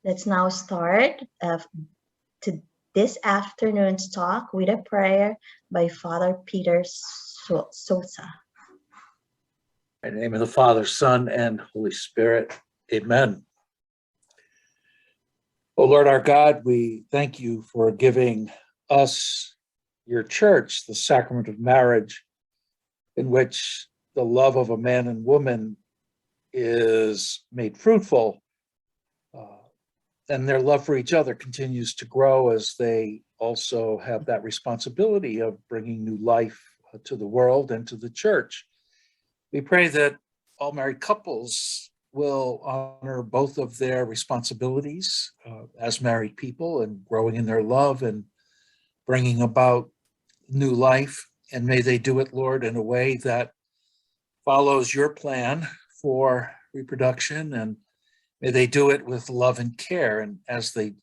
Let's now start to this afternoon's talk with a prayer by Father Peter Sosa. In the name of the Father, Son, and Holy Spirit, amen. O Lord our God, we thank you for giving us, your church, the sacrament of marriage, in which the love of a man and woman is made fruitful, and their love for each other continues to grow as they also have that responsibility of bringing new life to the world and to the church. We pray that all married couples will honor both of their responsibilities as married people and growing in their love and bringing about new life. And may they do it, Lord, in a way that follows your plan for reproduction, and may they do it with love and care. And as they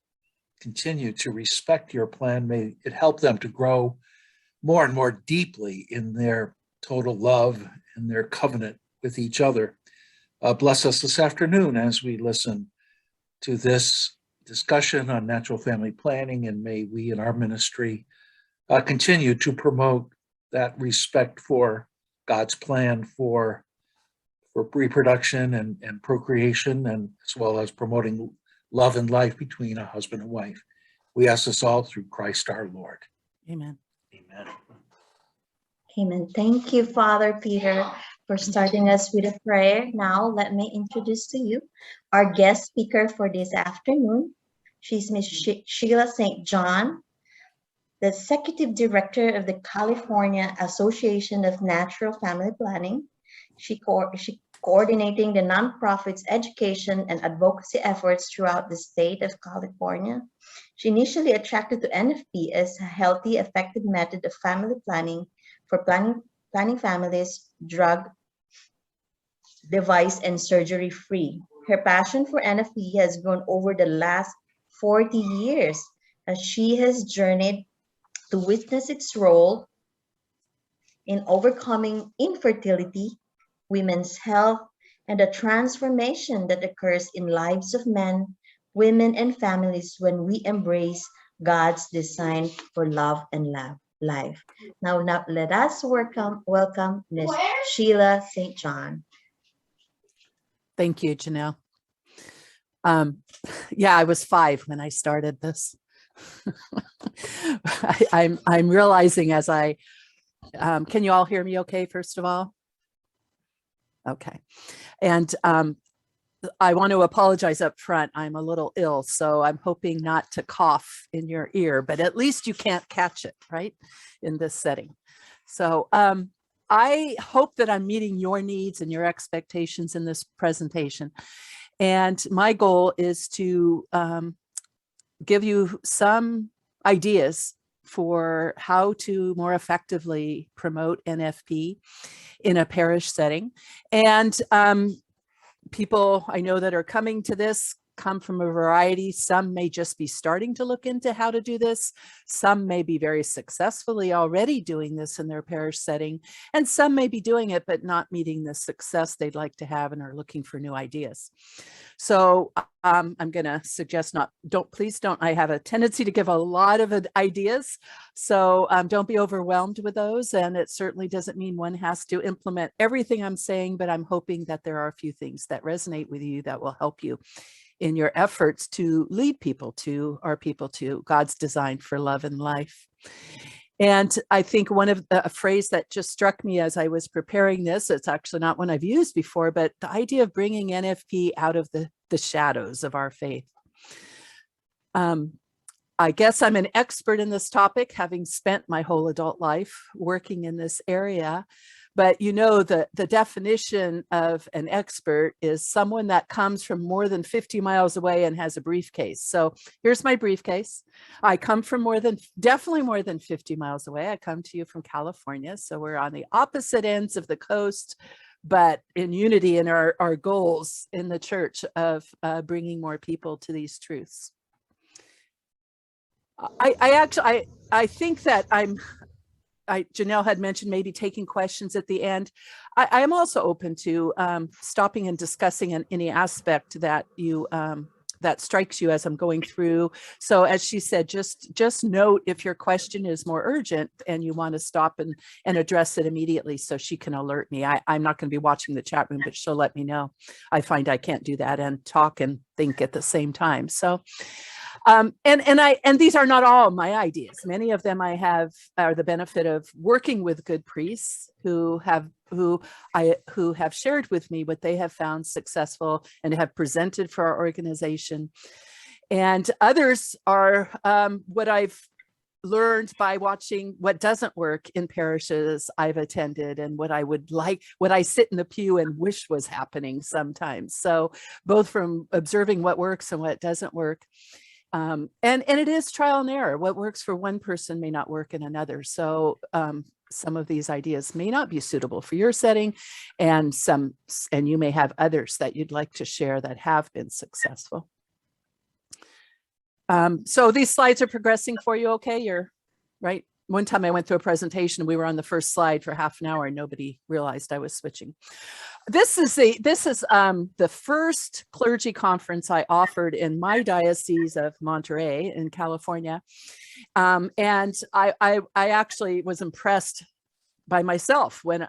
continue to respect your plan, may it help them to grow more and more deeply in their total love and their covenant with each other. Bless us this afternoon as we listen to this discussion on natural family planning, and may we in our ministry continue to promote that respect for God's plan for reproduction and procreation, and as well as promoting love and life between a husband and wife. We ask this all through Christ our Lord. Amen. Amen. Amen. Thank you, Father Peter, for starting us with a prayer. Now, let me introduce to you our guest speaker for this afternoon. She's Miss Sheila St. John, the Executive Director of the California Association of Natural Family Planning. She coordinating the nonprofit's education and advocacy efforts throughout the state of California. She initially attracted to NFP as a healthy, effective method of family planning for planning families drug, device, and surgery-free. Her passion for NFP has grown over the last 40 years as she has journeyed to witness its role in overcoming infertility, women's health, and the transformation that occurs in lives of men, women, and families when we embrace God's design for love and life. Now let us welcome Ms. Sheila St. John. Thank you, Janelle. Yeah, I was 5 when I started this. I'm realizing as I, can you all hear me okay, first of all? Okay. And I want to apologize up front. I'm a little ill, so I'm hoping not to cough in your ear, but at least you can't catch it, right, in this setting. So I hope that I'm meeting your needs and your expectations in this presentation. And my goal is to give you some ideas for how to more effectively promote NFP in a parish setting. And people I know that are coming to this come from a variety. Some may just be starting to look into how to do this. Some may be very successfully already doing this in their parish setting. And some may be doing it, but not meeting the success they'd like to have and are looking for new ideas. So I'm going to suggest please don't, I have a tendency to give a lot of ideas. So don't be overwhelmed with those. And it certainly doesn't mean one has to implement everything I'm saying, but I'm hoping that there are a few things that resonate with you that will help you in your efforts to lead people to God's design for love and life. And I think a phrase that just struck me as I was preparing this, it's actually not one I've used before, but the idea of bringing NFP out of the shadows of our faith. I guess I'm an expert in this topic, having spent my whole adult life working in this area. But you know, the definition of an expert is someone that comes from more than 50 miles away and has a briefcase. So here's my briefcase. I come from definitely more than 50 miles away. I come to you from California. So we're on the opposite ends of the coast, but in unity in our goals in the church of bringing more people to these truths. I think that Janelle had mentioned maybe taking questions at the end. I am also open to stopping and discussing any aspect that you that strikes you as I'm going through. So as she said, just note if your question is more urgent and you want to stop and address it immediately so she can alert me. I'm not going to be watching the chat room, but she'll let me know. I find I can't do that and talk and think at the same time. So and these are not all my ideas. Many of them I have are the benefit of working with good priests who have shared with me what they have found successful and have presented for our organization. And others are what I've learned by watching what doesn't work in parishes I've attended and what I sit in the pew and wish was happening sometimes. So both from observing what works and what doesn't work. And it is trial and error. What works for one person may not work in another. So some of these ideas may not be suitable for your setting, and you may have others that you'd like to share that have been successful. So these slides are progressing for you okay? You're right. One time I went through a presentation, we were on the first slide for half an hour and nobody realized I was switching. This is the first clergy conference I offered in my Diocese of Monterey in California. And I actually was impressed myself when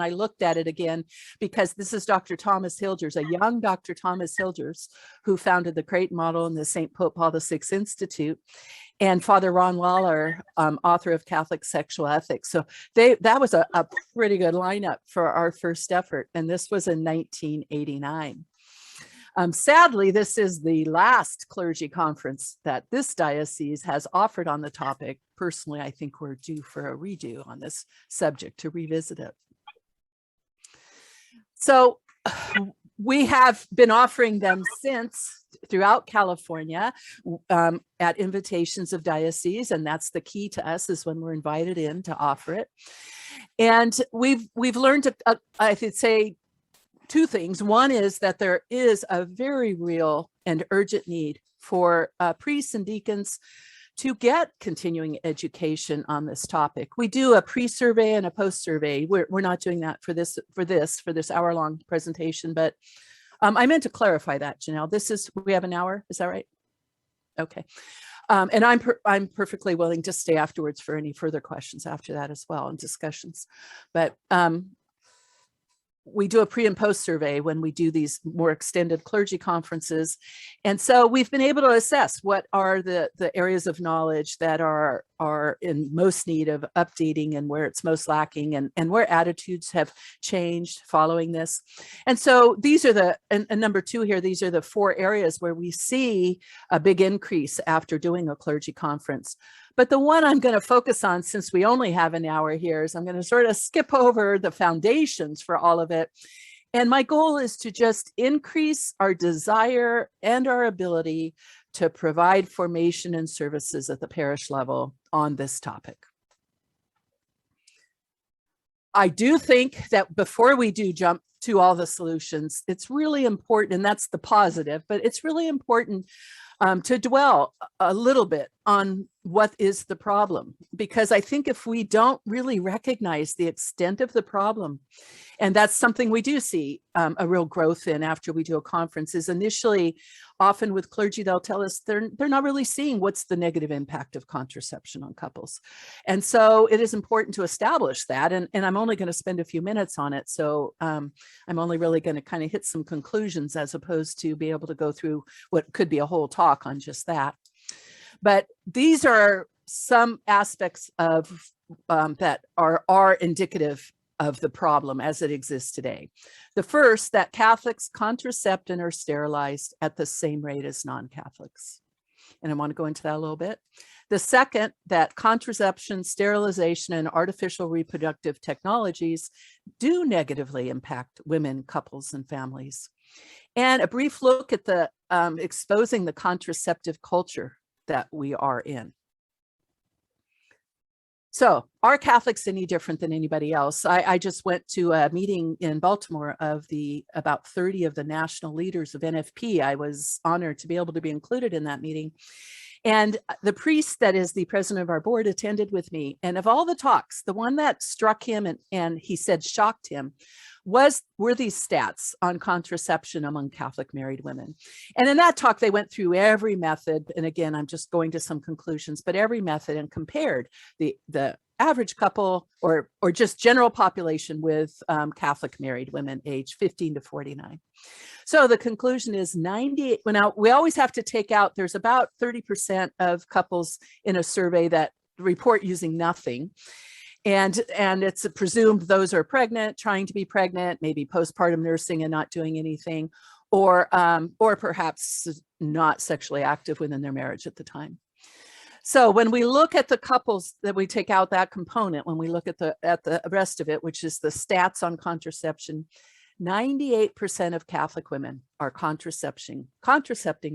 I looked at it again, because this is Dr. Thomas Hilgers, a young Dr. Thomas Hilgers, who founded the Creighton Model and the St. Pope Paul VI Institute, and Father Ron Lawler, author of Catholic Sexual Ethics. So that was a pretty good lineup for our first effort. And this was in 1989. Sadly, this is the last clergy conference that this diocese has offered on the topic. Personally, I think we're due for a redo on this subject to revisit it. So we have been offering them since throughout California at invitations of dioceses, and that's the key to us, is when we're invited in to offer it. And we've learned, I should say, two things. One is that there is a very real and urgent need for priests and deacons to get continuing education on this topic. We do a pre-survey and a post-survey. We're not doing that for this hour-long presentation, but I meant to clarify that, Janelle. We have an hour, is that right? Okay. And I'm perfectly willing to stay afterwards for any further questions after that as well, and discussions. But we do a pre and post survey when we do these more extended clergy conferences. And so we've been able to assess what are the areas of knowledge that are in most need of updating, and where it's most lacking, and where attitudes have changed following this. And so these are and number two here, these are the 4 areas where we see a big increase after doing a clergy conference. But the one I'm going to focus on, since we only have an hour here, is I'm going to sort of skip over the foundations for all of it. And my goal is to just increase our desire and our ability to provide formation and services at the parish level on this topic. I do think that before we do jump to all the solutions, it's really important, and that's the positive, but it's really important to dwell a little bit on what is the problem, because I think if we don't really recognize the extent of the problem, and that's something we do see a real growth in after we do a conference, is initially, often with clergy, they'll tell us they're not really seeing what's the negative impact of contraception on couples. And so it is important to establish that, and I'm only going to spend a few minutes on it. So I'm only really going to kind of hit some conclusions, as opposed to be able to go through what could be a whole talk on just that. But these are some aspects of that are indicative of the problem as it exists today. The first, that Catholics contracept and are sterilized at the same rate as non-Catholics. And I want to go into that a little bit. The second, that contraception, sterilization, and artificial reproductive technologies do negatively impact women, couples, and families. And a brief look at the exposing the contraceptive culture that we are in. So are Catholics any different than anybody else? I just went to a meeting in Baltimore of about 30 of the national leaders of NFP. I was honored to be able to be included in that meeting. And the priest that is the president of our board attended with me. And of all the talks, the one that struck him and he said shocked him were these stats on contraception among Catholic married women. And in that talk, they went through every method. And again, I'm just going to some conclusions, but every method, and compared the average couple or just general population with Catholic married women aged 15 to 49. So the conclusion is 98. Well, now we always have to take out, there's about 30% of couples in a survey that report using nothing. And it's presumed those are pregnant, trying to be pregnant, maybe postpartum nursing and not doing anything, or perhaps not sexually active within their marriage at the time. So when we look at the couples that we take out that component, when we look at the rest of it, which is the stats on contraception, 98% of Catholic women are contracepting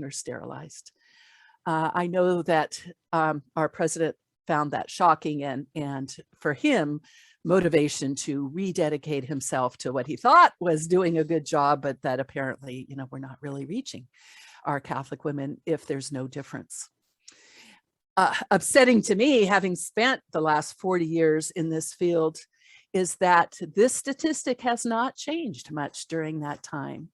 or sterilized. I know that our president found that shocking, and for him, motivation to rededicate himself to what he thought was doing a good job, but that apparently, we're not really reaching our Catholic women if there's no difference. Upsetting to me, having spent the last 40 years in this field, is that this statistic has not changed much during that time,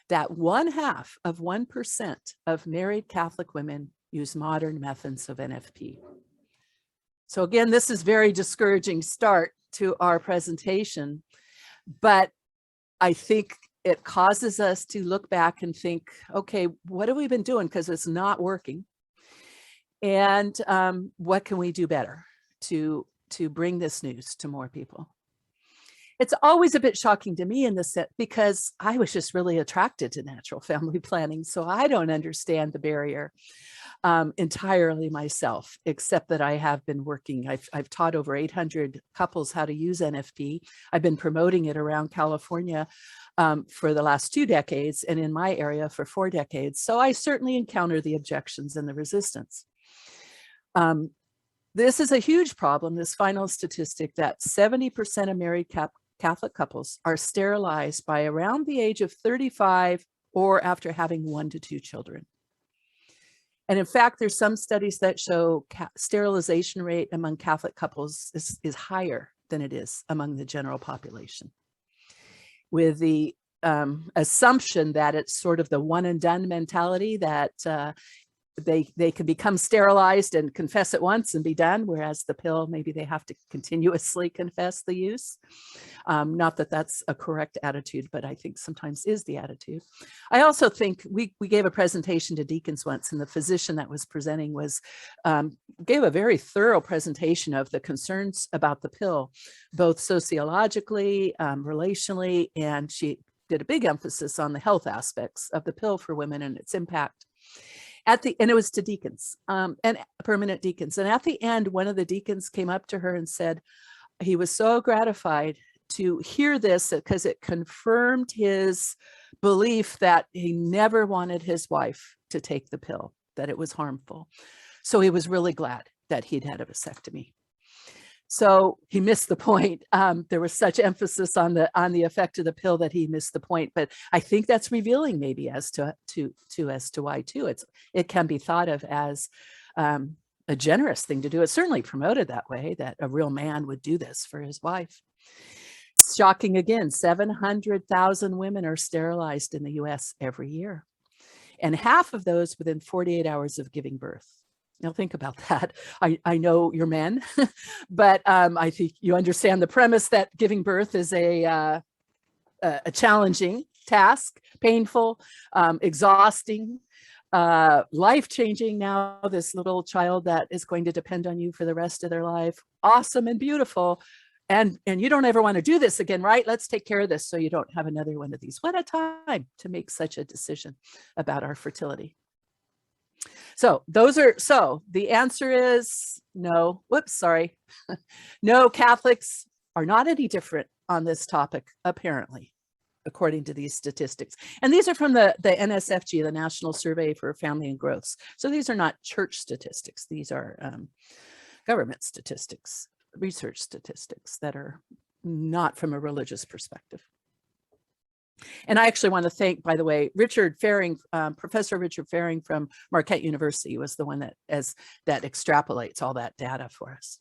that 0.5% of married Catholic women use modern methods of NFP. So again, this is very discouraging start to our presentation, but I think it causes us to look back and think, okay, what have we been doing? Because it's not working. And what can we do better to bring this news to more people? It's always a bit shocking to me in this set because I was just really attracted to natural family planning. So I don't understand the barrier entirely myself, except that I have been working. I've taught over 800 couples how to use NFP. I've been promoting it around California for the last 2 decades, and in my area for 4 decades. So I certainly encounter the objections and the resistance. This is a huge problem, this final statistic that 70% of married Catholic couples are sterilized by around the age of 35 or after having 1 to 2 children. And in fact, there's some studies that show sterilization rate among Catholic couples is higher than it is among the general population, with the assumption that it's sort of the one and done mentality, that they can become sterilized and confess it once and be done, whereas the pill, maybe they have to continuously confess the use. Not that that's a correct attitude, but I think sometimes is the attitude. I also think we gave a presentation to deacons once, and the physician that was presenting gave a very thorough presentation of the concerns about the pill, both sociologically, relationally, and she did a big emphasis on the health aspects of the pill for women and its impact. And it was to deacons and permanent deacons. And at the end, one of the deacons came up to her and said he was so gratified to hear this because it confirmed his belief that he never wanted his wife to take the pill, that it was harmful. So he was really glad that he'd had a vasectomy. So he missed the point. There was such emphasis on the effect of the pill that he missed the point. But I think that's revealing maybe as to why too. It can be thought of as a generous thing to do. It's certainly promoted that way, that a real man would do this for his wife. Shocking again, 700,000 women are sterilized in the US every year, and half of those within 48 hours of giving birth. Now think about that. I know you're men, but I think you understand the premise that giving birth is a challenging task, painful, exhausting, life-changing. Now this little child that is going to depend on you for the rest of their life, awesome and beautiful. And you don't ever want to do this again, right? Let's take care of this so you don't have another one of these. What a time to make such a decision about our fertility. So the answer is no. Whoops, sorry. No, Catholics are not any different on this topic, apparently, according to these statistics. And these are from the NSFG, the National Survey for Family and Growth. So these are not church statistics. These are government statistics, research statistics that are not from a religious perspective. And I actually want to thank, by the way, Richard Faring, Professor Richard Faring from Marquette University was the one that extrapolates all that data for us.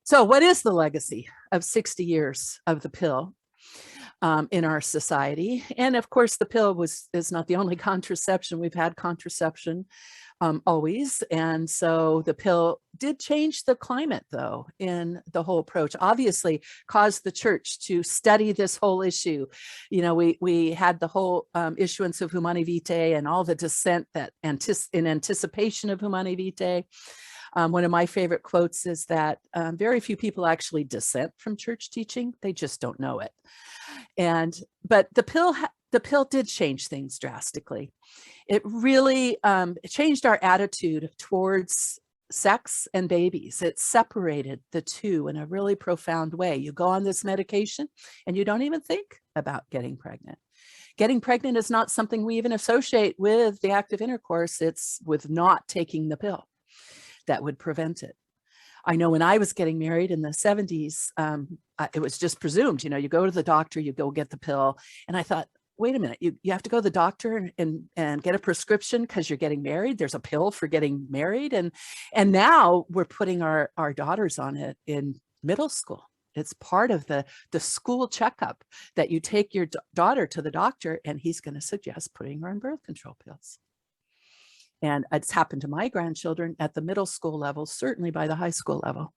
So what is the legacy of 60 years of the pill in our society? And of course, the pill is not the only contraception. We've had contraception always. And so the pill did change the climate, though, in the whole approach. Obviously, caused the church to study this whole issue. You know, we had the whole issuance of Humanae Vitae and all the dissent that in anticipation of Humanae Vitae. One of my favorite quotes is that very few people actually dissent from church teaching. They just don't know it. But the pill did change things drastically. It really changed our attitude towards sex and babies. It separated the two in a really profound way. You go on this medication and you don't even think about getting pregnant. Getting pregnant is not something we even associate with the act of intercourse. It's with not taking the pill that would prevent it. I know when I was getting married in the 70s, it was just presumed, you know, you go to the doctor, you go get the pill. And I thought, wait a minute, you have to go to the doctor and get a prescription because you're getting married. There's a pill for getting married. And now we're putting our daughters on it in middle school. It's part of the school checkup that you take your daughter to the doctor and he's going to suggest putting her on birth control pills. And it's happened to my grandchildren at the middle school level, certainly by the high school level.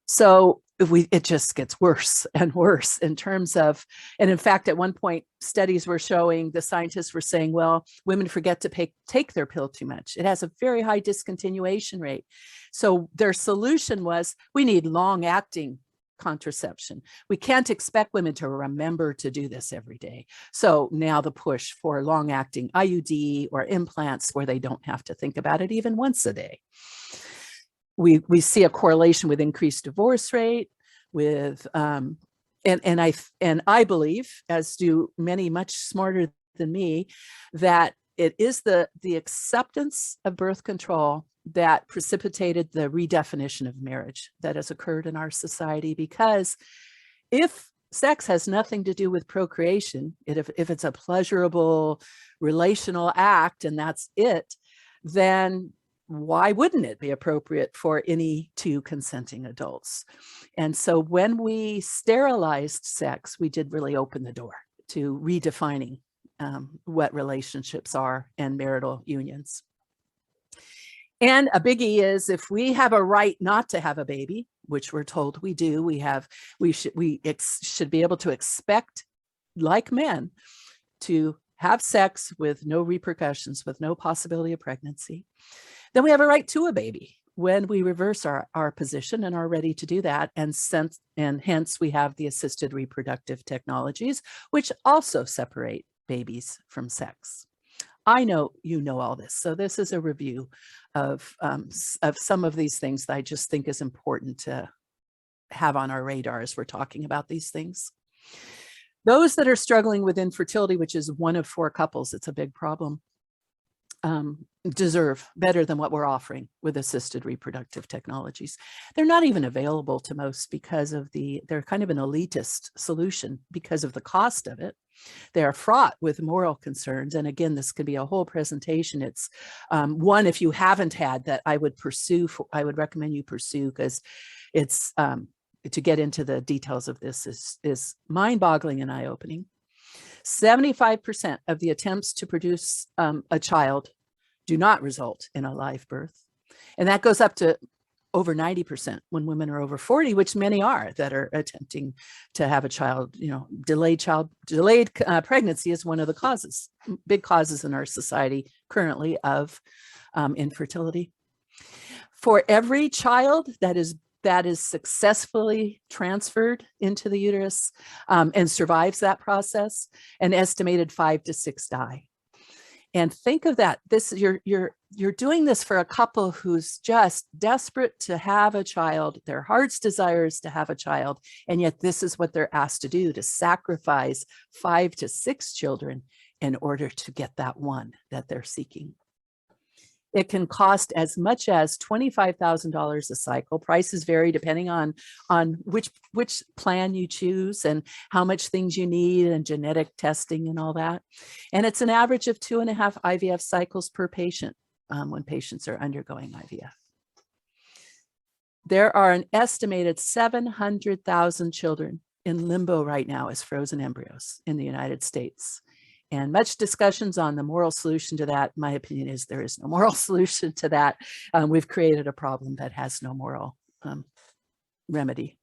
So it just gets worse and worse in terms of, and in fact, at one point, studies were showing, the scientists were saying, well, women forget to take their pill too much. It has a very high discontinuation rate. So their solution was, we need long-acting contraception. We can't expect women to remember to do this every day. So now the push for long-acting IUD or implants where they don't have to think about it even once a day. We see a correlation with increased divorce rate, with and I believe, as do many much smarter than me, that it is the acceptance of birth control that precipitated the redefinition of marriage that has occurred in our society. Because if sex has nothing to do with procreation, if it's a pleasurable relational act and that's it, then why wouldn't it be appropriate for any two consenting adults? And so when we sterilized sex, we did really open the door to redefining what relationships are and marital unions. And a biggie is, if we have a right not to have a baby, which we're told we do, we should be able to expect, like men, to have sex with no repercussions, with no possibility of pregnancy. Then we have a right to a baby when we reverse our position and are ready to do that. And hence we have the assisted reproductive technologies, which also separate babies from sex. I know you know all this. So this is a review of some of these things that I just think is important to have on our radar as we're talking about these things. Those that are struggling with infertility, which is 1 of 4 couples, it's a big problem, deserve better than what we're offering with assisted reproductive technologies. They're not even available to most because of they're kind of an elitist solution because of the cost of it. They are fraught with moral concerns. And again, this could be a whole presentation. It's one, if you haven't had, that I would recommend you pursue, because it's, to get into the details of this is mind-boggling and eye-opening. 75% of the attempts to produce a child do not result in a live birth. And that goes up to over 90% when women are over 40, which many are, that are attempting to have a child. You know, delayed pregnancy is one of the big causes in our society currently of infertility. For every child that is successfully transferred into the uterus and survives that process, an estimated 5 to 6 die. And think of that. You're doing this for a couple who's just desperate to have a child. Their heart's desire is to have a child, and yet this is what they're asked to do: to sacrifice 5 to 6 children in order to get that one that they're seeking. It can cost as much as $25,000 a cycle. Prices vary depending on which plan you choose and how much things you need and genetic testing and all that. And it's an average of 2.5 IVF cycles per patient when patients are undergoing IVF. There are an estimated 700,000 children in limbo right now as frozen embryos in the United States. And much discussions on the moral solution to that. My opinion is there is no moral solution to that. We've created a problem that has no moral remedy.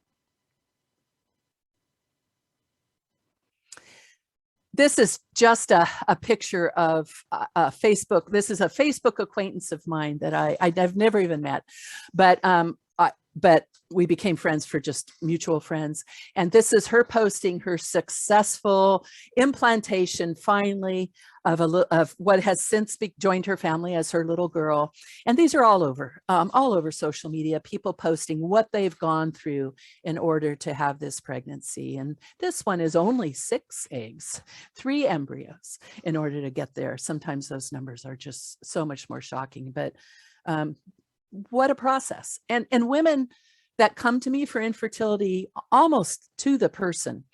This is just a picture of Facebook. This is a Facebook acquaintance of mine that I've never even met, but we became friends for just mutual friends. And this is her posting her successful implantation finally of what has since joined her family as her little girl. And these are all over social media, people posting what they've gone through in order to have this pregnancy. And this one is only 6 eggs, 3 embryos in order to get there. Sometimes those numbers are just so much more shocking, but what a process. And women that come to me for infertility, almost to the person,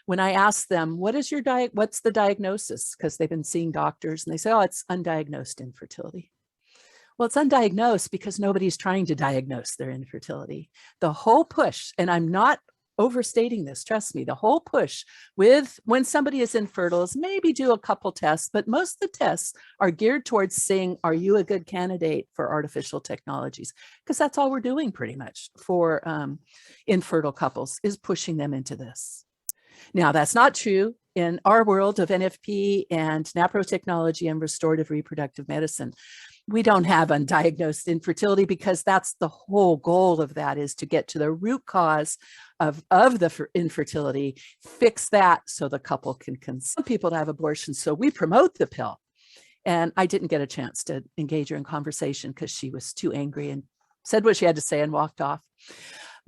when I ask them, what's the diagnosis? Because they've been seeing doctors and they say, oh, it's undiagnosed infertility. Well, it's undiagnosed because nobody's trying to diagnose their infertility. The whole push, and I'm not overstating this, trust me, the whole push with when somebody is infertile is maybe do a couple tests, but most of the tests are geared towards saying, are you a good candidate for artificial technologies? Because that's all we're doing pretty much for infertile couples, is pushing them into this. Now, that's not true in our world of NFP and naprotechnology and restorative reproductive medicine. We don't have undiagnosed infertility because that's the whole goal of that, is to get to the root cause of the infertility, fix that so the couple can consent people to have abortion. So we promote the pill. And I didn't get a chance to engage her in conversation because she was too angry and said what she had to say and walked off.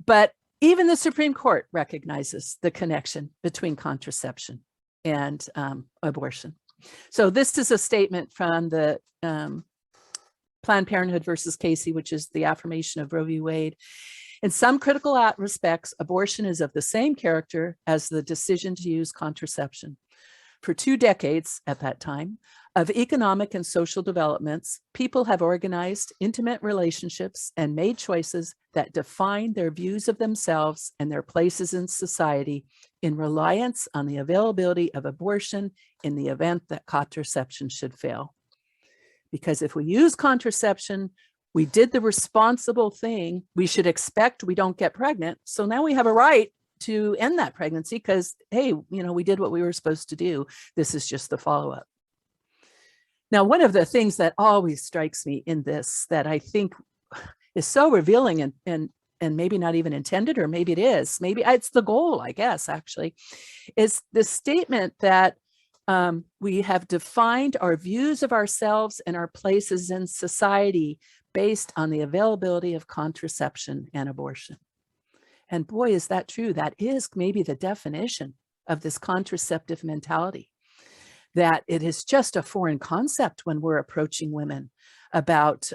But even the Supreme Court recognizes the connection between contraception and abortion. So this is a statement from the Planned Parenthood versus Casey, which is the affirmation of Roe v. Wade. In some critical respects, abortion is of the same character as the decision to use contraception. For 2 decades at that time of economic and social developments, people have organized intimate relationships and made choices that define their views of themselves and their places in society in reliance on the availability of abortion in the event that contraception should fail. Because if we use contraception, we did the responsible thing. We should expect we don't get pregnant. So now we have a right to end that pregnancy because, hey, we did what we were supposed to do. This is just the follow-up. Now, one of the things that always strikes me in this that I think is so revealing and maybe not even intended, or maybe it is, maybe it's the goal, I guess, actually, is the statement that we have defined our views of ourselves and our places in society based on the availability of contraception and abortion. And boy, is that true. That is maybe the definition of this contraceptive mentality, that it is just a foreign concept when we're approaching women about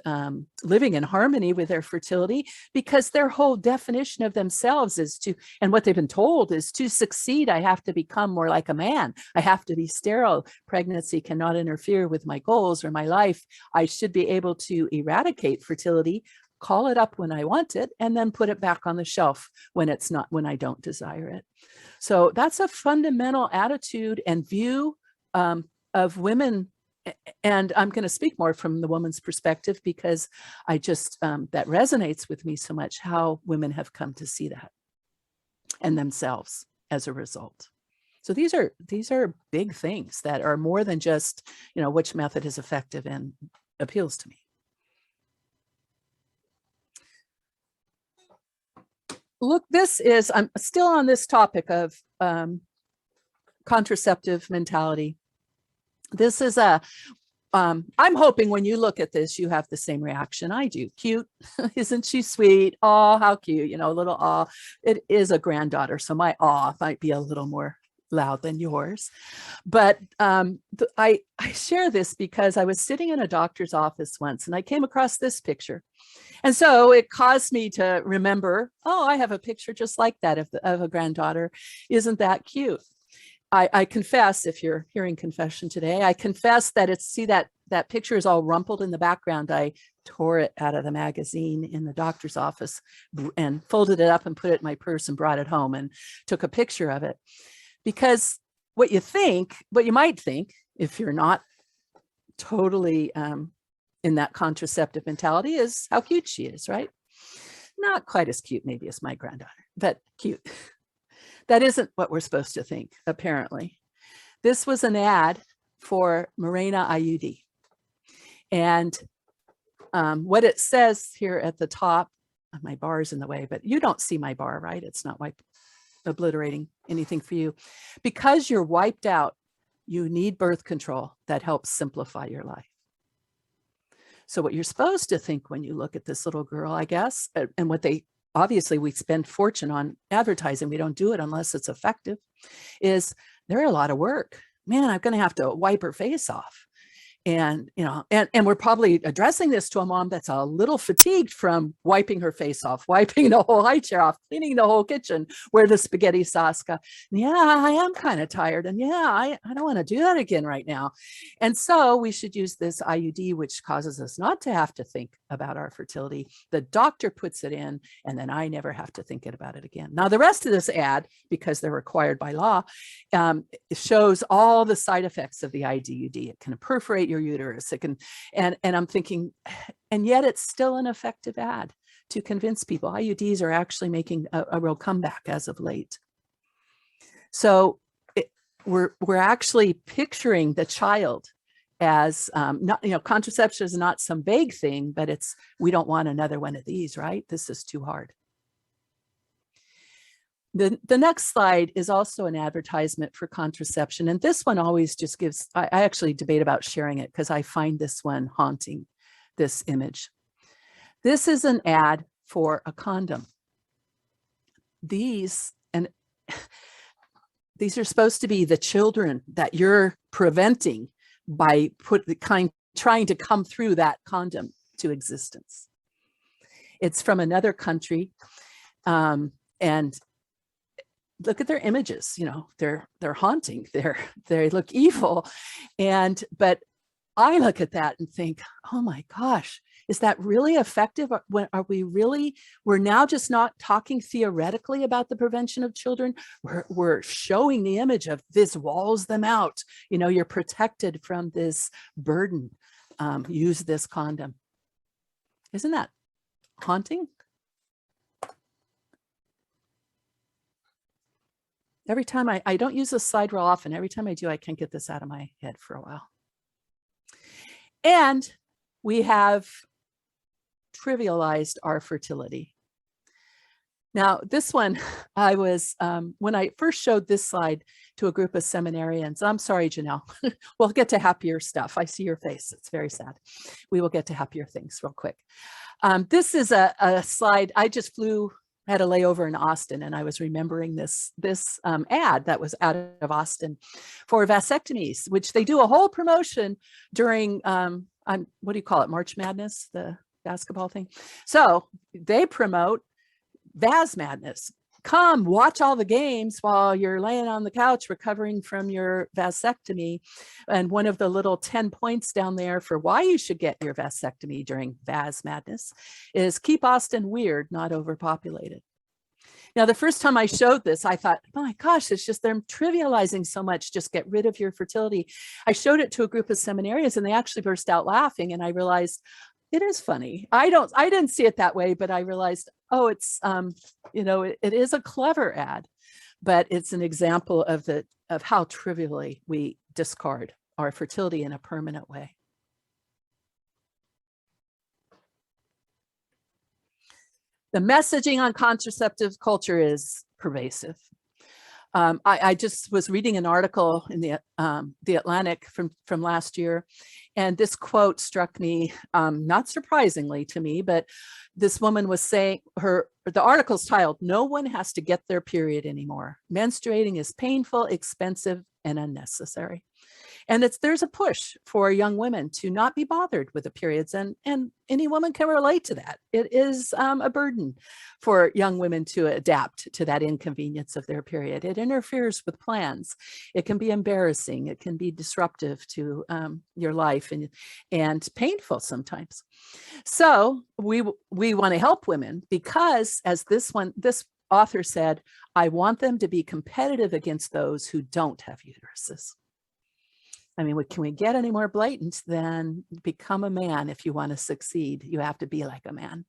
living in harmony with their fertility, because their whole definition of themselves is to, and what they've been told is, to succeed, I have to become more like a man. I have to be sterile. Pregnancy cannot interfere with my goals or my life. I should be able to eradicate fertility, call it up when I want it, and then put it back on the shelf when I don't desire it. So that's a fundamental attitude and view of women. And I'm going to speak more from the woman's perspective because I just, that resonates with me so much, how women have come to see that and themselves as a result. So these are big things that are more than just, which method is effective and appeals to me. Look, I'm still on this topic of contraceptive mentality. This is I'm hoping when you look at this, you have the same reaction I do. Cute, isn't she sweet? Oh, how cute, a little awe. It is a granddaughter, so my awe might be a little more loud than yours. But I share this because I was sitting in a doctor's office once and I came across this picture. And so it caused me to remember, oh, I have a picture just like that of a granddaughter. Isn't that cute? I confess, if you're hearing confession today, I confess that that picture is all rumpled in the background. I tore it out of the magazine in the doctor's office and folded it up and put it in my purse and brought it home and took a picture of it. Because what you might think, if you're not totally in that contraceptive mentality, is how cute she is, right? Not quite as cute maybe as my granddaughter, but cute. That isn't what we're supposed to think, apparently. This was an ad for Mirena IUD. And what it says here at the top, my bar is in the way, but you don't see my bar, right? It's not obliterating anything for you. Because you're wiped out, you need birth control that helps simplify your life. So what you're supposed to think when you look at this little girl, I guess, and what obviously we spend fortune on advertising, we don't do it unless it's effective, is there a lot of work. Man, I'm going to have to wipe her face off. And, and we're probably addressing this to a mom that's a little fatigued from wiping her face off, wiping the whole high chair off, cleaning the whole kitchen where the spaghetti sauce got. Yeah, I am kind of tired. And yeah, I don't want to do that again right now. And so we should use this IUD, which causes us not to have to think about our fertility. The doctor puts it in, and then I never have to think about it again. Now, the rest of this ad, because they're required by law, it shows all the side effects of the IUD. It can perforate your uterus. It can, and I'm thinking, and yet it's still an effective ad to convince people. IUDs are actually making a real comeback as of late. So we're actually picturing the child as not, contraception is not some vague thing, but we don't want another one of these, right? This is too hard. The next slide is also an advertisement for contraception. And this one always just gives, I actually debate about sharing it because I find this one haunting, this image. This is an ad for a condom. These are supposed to be the children that you're preventing by trying to come through that condom to existence. It's from another country. And look at their images, they're haunting, they look evil. But I look at that and think, oh my gosh, is that really effective? We're now just not talking theoretically about the prevention of children. We're showing the image of this walls them out. You're protected from this burden. Use this condom. Isn't that haunting? Every time I don't use this slide real often. Every time I do, I can't get this out of my head for a while. And we have trivialized our fertility. Now, this one, I was, when I first showed this slide to a group of seminarians, I'm sorry, Janelle, we'll get to happier stuff. I see your face. It's very sad. We will get to happier things real quick. This is a slide. I just had a layover in Austin, and I was remembering this ad that was out of Austin for vasectomies, which they do a whole promotion during, what do you call it? March Madness, the basketball thing. So they promote Vas Madness. Come watch all the games while you're laying on the couch recovering from your vasectomy. And one of the little 10 points down there for why you should get your vasectomy during Vas Madness is keep Austin weird, not overpopulated. Now, the first time I showed this, I thought, oh my gosh, it's just them trivializing so much, just get rid of your fertility. I showed it to a group of seminarians and they actually burst out laughing. And I realized it is funny. I didn't see it that way, but I realized, oh, it's, it is a clever ad, but it's an example of how trivially we discard our fertility in a permanent way. The messaging on contraceptive culture is pervasive. I just was reading an article in the Atlantic from last year, and this quote struck me, not surprisingly to me, but this woman was saying her the article's titled, "No one has to get their period anymore. Menstruating is painful, expensive, and unnecessary." And there's a push for young women to not be bothered with the periods, and any woman can relate to that. It is a burden for young women to adapt to that inconvenience of their period. It interferes with plans. It can be embarrassing. It can be disruptive to your life and painful sometimes. So we want to help women because, as this author said, I want them to be competitive against those who don't have uteruses. I mean, can we get any more blatant than become a man if you want to succeed? You have to be like a man.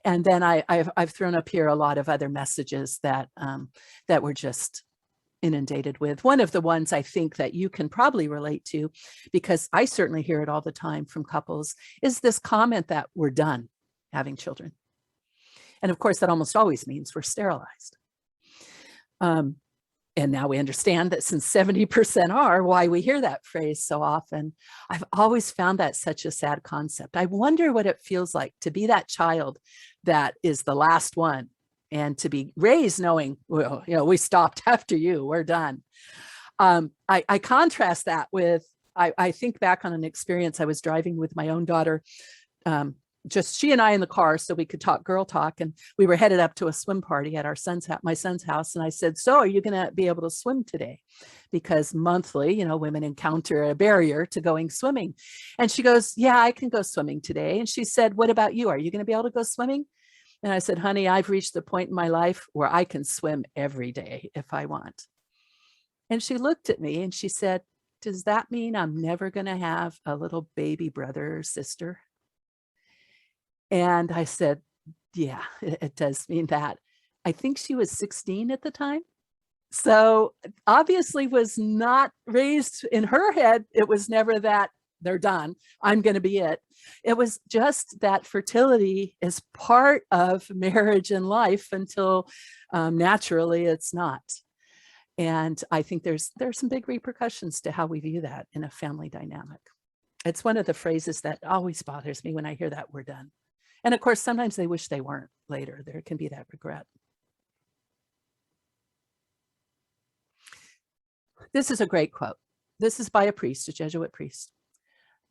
And then I've thrown up here a lot of other messages that we're just inundated with. One of the ones I think that you can probably relate to, because I certainly hear it all the time from couples, is this comment that we're done having children. And of course, that almost always means we're sterilized. And now we understand that since 70% are, why we hear that phrase so often. I've always found that such a sad concept. I wonder what it feels like to be that child that is the last one and to be raised knowing, well, we stopped after you, we're done. I contrast that with, I think back on an experience I was driving with my own daughter, just she and I in the car so we could talk girl talk. And we were headed up to a swim party at my son's house. And I said, so are you going to be able to swim today? Because monthly, women encounter a barrier to going swimming. And she goes, yeah, I can go swimming today. And she said, what about you? Are you going to be able to go swimming? And I said, honey, I've reached the point in my life where I can swim every day if I want. And she looked at me and she said, does that mean I'm never going to have a little baby brother or sister? And I said, yeah, it does mean that. I think she was 16 at the time. So obviously was not raised in her head. It was never that they're done, I'm going to be it. It was just that fertility is part of marriage and life until naturally it's not. And I think there's some big repercussions to how we view that in a family dynamic. It's one of the phrases that always bothers me when I hear that we're done. And of course, sometimes they wish they weren't later. There can be that regret. This is a great quote. This is by a priest, a Jesuit priest.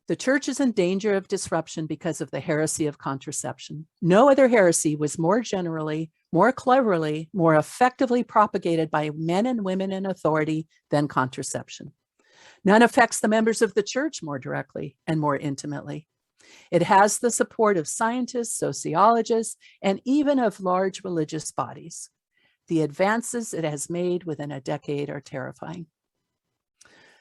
The church is in danger of disruption because of the heresy of contraception. No other heresy was more generally, more cleverly, more effectively propagated by men and women in authority than contraception. None affects the members of the church more directly and more intimately. It has the support of scientists, sociologists, and even of large religious bodies. The advances it has made within a decade are terrifying.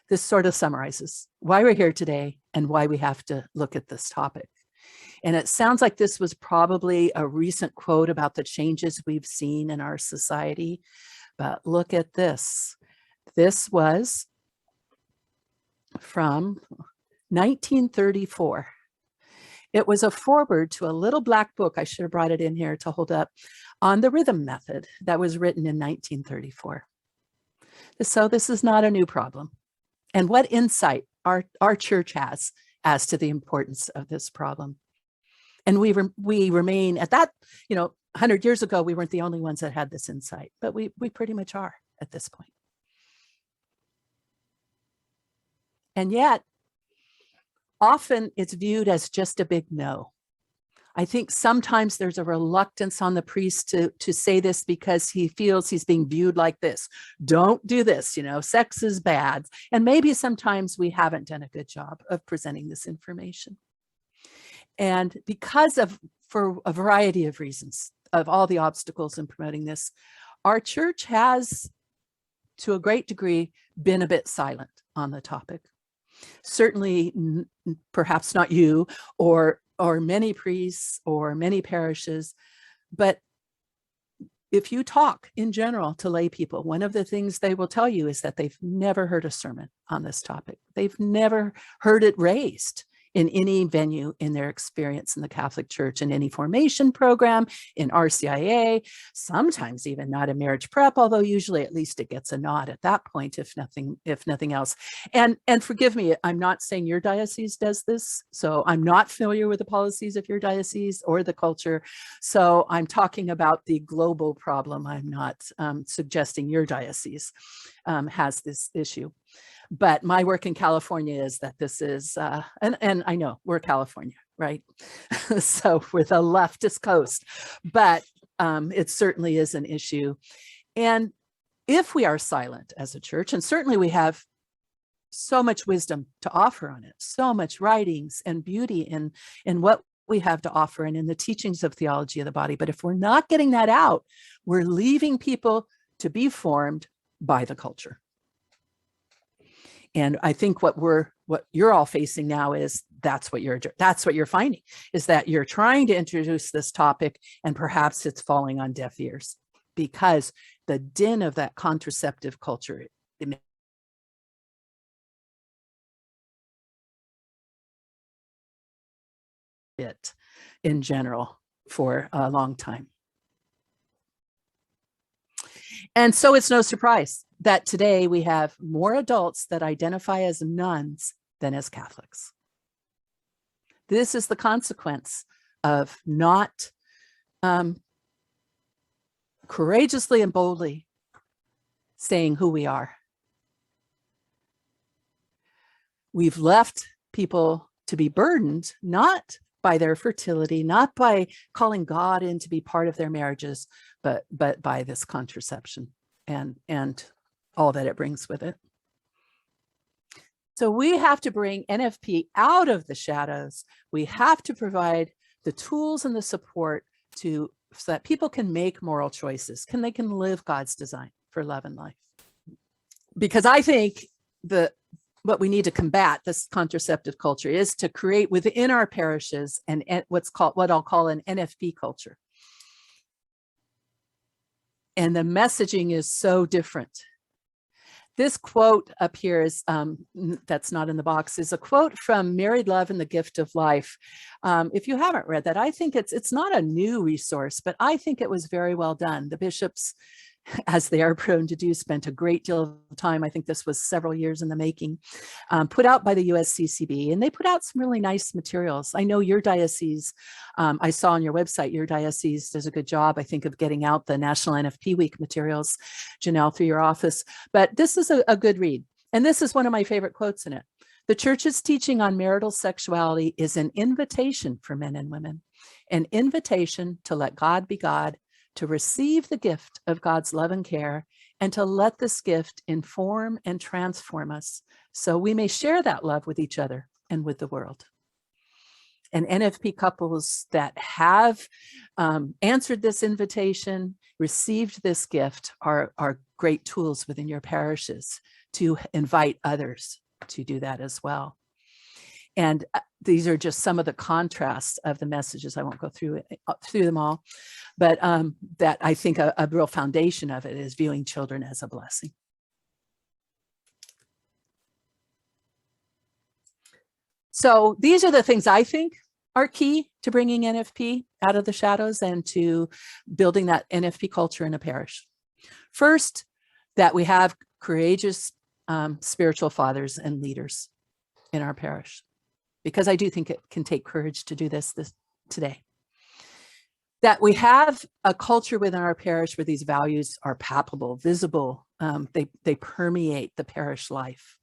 This sort of summarizes why we're here today and why we have to look at this topic. And it sounds like this was probably a recent quote about the changes we've seen in our society, but look at this. This was from 1934. It was a foreword to a little black book, I should have brought it in here to hold up, on the rhythm method that was written in 1934. So this is not a new problem. And what insight our church has as to the importance of this problem. And we remain at that, 100 years ago, we weren't the only ones that had this insight, but we pretty much are at this point. And yet, often it's viewed as just a big no. I think sometimes there's a reluctance on the priest to say this because he feels he's being viewed like this. Don't do this, sex is bad. And maybe sometimes we haven't done a good job of presenting this information. And for a variety of reasons, of all the obstacles in promoting this, our church has, to a great degree, been a bit silent on the topic. Certainly, perhaps not you or many priests or many parishes, but if you talk in general to lay people, one of the things they will tell you is that they've never heard a sermon on this topic. They've never heard it raised in any venue in their experience in the Catholic Church, in any formation program, in RCIA, sometimes even not in marriage prep, although usually at least it gets a nod at that point, if nothing else. And forgive me, I'm not saying your diocese does this, so I'm not familiar with the policies of your diocese or the culture. So I'm talking about the global problem. I'm not suggesting your diocese has this issue. But my work in California is that this is, and I know we're California, right? So we're the leftist coast, but it certainly is an issue. And if we are silent as a church, and certainly we have so much wisdom to offer on it, so much writings and beauty in what we have to offer and in the teachings of theology of the body. But if we're not getting that out, we're leaving people to be formed by the culture. And I think what you're all facing now is that's what you're finding, is that you're trying to introduce this topic and perhaps it's falling on deaf ears because the din of that contraceptive culture it in general for a long time. And so it's no surprise that today we have more adults that identify as nuns than as Catholics. This is the consequence of not courageously and boldly saying who we are. We've left people to be burdened, not by their fertility, not by calling God in to be part of their marriages, but by this contraception and all that it brings with it. So we have to bring NFP out of the shadows. We have to provide the tools and the support so that people can make moral choices, they can live God's design for love and life. Because I think what we need to combat this contraceptive culture is to create within our parishes what I'll call an NFP culture. And the messaging is so different. This quote up here is, that's not in the box, is a quote from Married Love and the Gift of Life. If you haven't read that, I think it's not a new resource, but I think it was very well done. The bishops, as they are prone to do, spent a great deal of time. I think this was several years in the making, put out by the USCCB, and they put out some really nice materials. I know your diocese, I saw on your website, your diocese does a good job, I think, of getting out the National NFP Week materials, Janelle, through your office. But this is a good read. And this is one of my favorite quotes in it. The Church's teaching on marital sexuality is an invitation for men and women, an invitation to let God be God, to receive the gift of God's love and care, and to let this gift inform and transform us so we may share that love with each other and with the world. And NFP couples that have answered this invitation, received this gift, are great tools within your parishes to invite others to do that as well. And these are just some of the contrasts of the messages. I won't go through them all, but that I think a real foundation of it is viewing children as a blessing. So these are the things I think are key to bringing NFP out of the shadows and to building that NFP culture in a parish. First, that we have courageous spiritual fathers and leaders in our parish, because I do think it can take courage to do this today. That we have a culture within our parish where these values are palpable, visible, they permeate the parish life.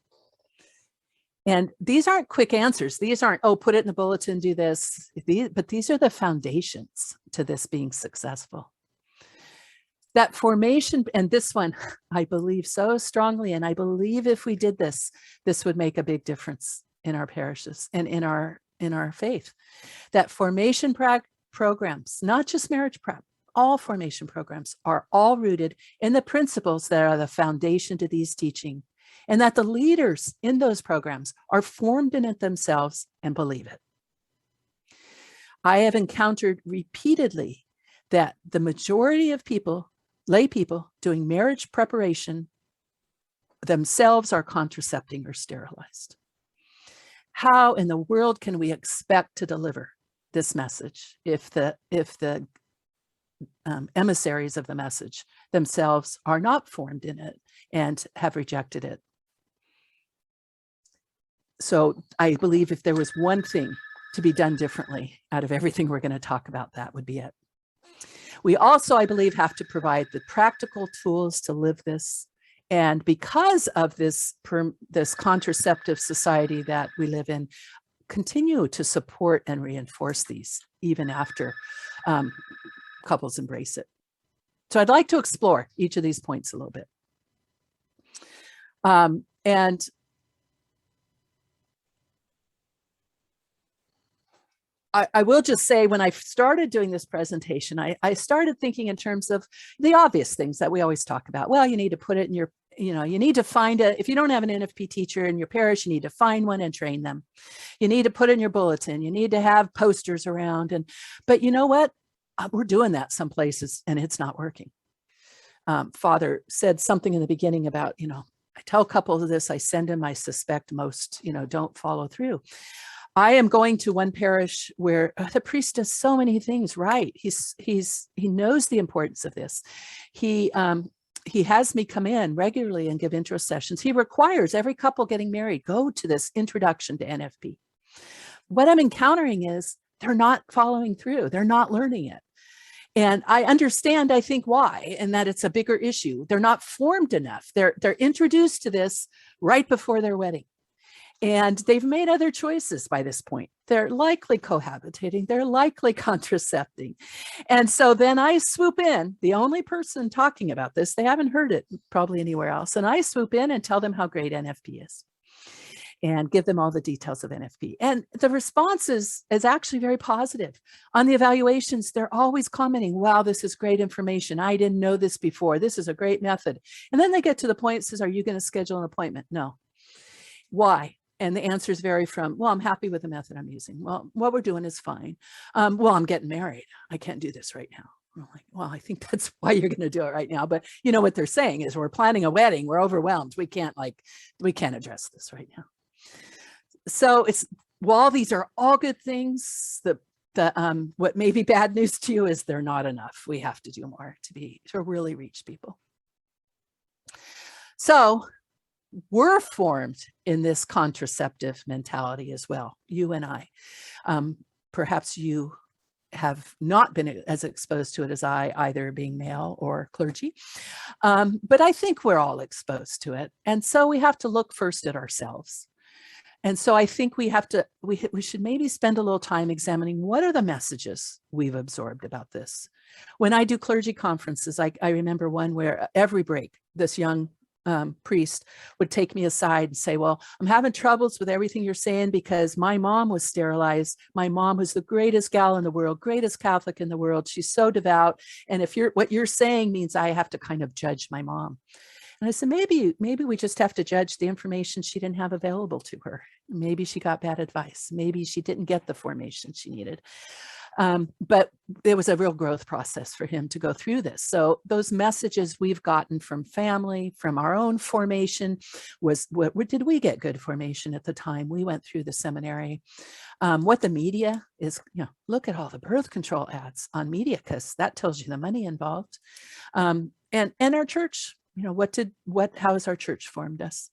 And these aren't quick answers. These aren't, oh, put it in the bulletin, do this. But these are the foundations to this being successful. That formation, and this one, I believe so strongly, and I believe if we did this, this would make a big difference in our parishes and in our faith. That formation programs, not just marriage prep, all formation programs are all rooted in the principles that are the foundation to these teaching, and that the leaders in those programs are formed in it themselves and believe it. I have encountered repeatedly that the majority of people, lay people doing marriage preparation themselves are contracepting or sterilized. how in the world can we expect to deliver this message if the emissaries of the message themselves are not formed in it and have rejected it? So I believe if there was one thing to be done differently out of everything we're going to talk about, that would be it. We also, I believe, have to provide the practical tools to live this. And because of this contraceptive society that we live in, continue to support and reinforce these even after couples embrace it. So I'd like to explore each of these points a little bit. And I will just say, when I started doing this presentation, I started thinking in terms of the obvious things that we always talk about. Well, you need to put it in your, you need to find if you don't have an NFP teacher in your parish, you need to find one and train them. You need to put it in your bulletin. You need to have posters around. But you know what? We're doing that some places and it's not working. Father said something in the beginning about, I tell couples this, I send them, I suspect most, don't follow through. I am going to one parish where the priest does so many things right. He knows the importance of this. He has me come in regularly and give intro sessions. He requires every couple getting married, go to this introduction to NFP. What I'm encountering is they're not following through. They're not learning it. And I understand, I think, why, and that it's a bigger issue. They're not formed enough. They're introduced to this right before their wedding. And they've made other choices by this point. They're likely cohabitating. They're likely contracepting. And so then I swoop in, the only person talking about this, they haven't heard it probably anywhere else. And I swoop in and tell them how great NFP is and give them all the details of NFP. And the response is actually very positive. On the evaluations, they're always commenting, wow, this is great information. I didn't know this before. This is a great method. And then they get to the point, says, are you going to schedule an appointment? No. Why? And the answers vary from, well, I'm happy with the method I'm using. Well, what we're doing is fine. Well, I'm getting married. I can't do this right now. I'm like, well, I think that's why you're going to do it right now. But you know what they're saying is, we're planning a wedding. We're overwhelmed. We can't address this right now. So while these are all good things, what may be bad news to you is they're not enough. We have to do more to really reach people. So we're formed in this contraceptive mentality as well, you and I. Perhaps you have not been as exposed to it as I, either being male or clergy. But I think we're all exposed to it. And so we have to look first at ourselves. And so I think we should maybe spend a little time examining what are the messages we've absorbed about this. When I do clergy conferences, I remember one where every break, this young priest would take me aside and say, well, I'm having troubles with everything you're saying because my mom was sterilized. My mom was the greatest gal in the world, greatest Catholic in the world. She's so devout. And what you're saying means I have to kind of judge my mom. And I said, maybe we just have to judge the information she didn't have available to her. Maybe she got bad advice. Maybe she didn't get the formation she needed. But there was a real growth process for him to go through this. So those messages we've gotten from family, from our own formation, was what did we get good formation at the time we went through the seminary? What the media is, look at all the birth control ads on media, because that tells you the money involved. And our church, how has our church formed us?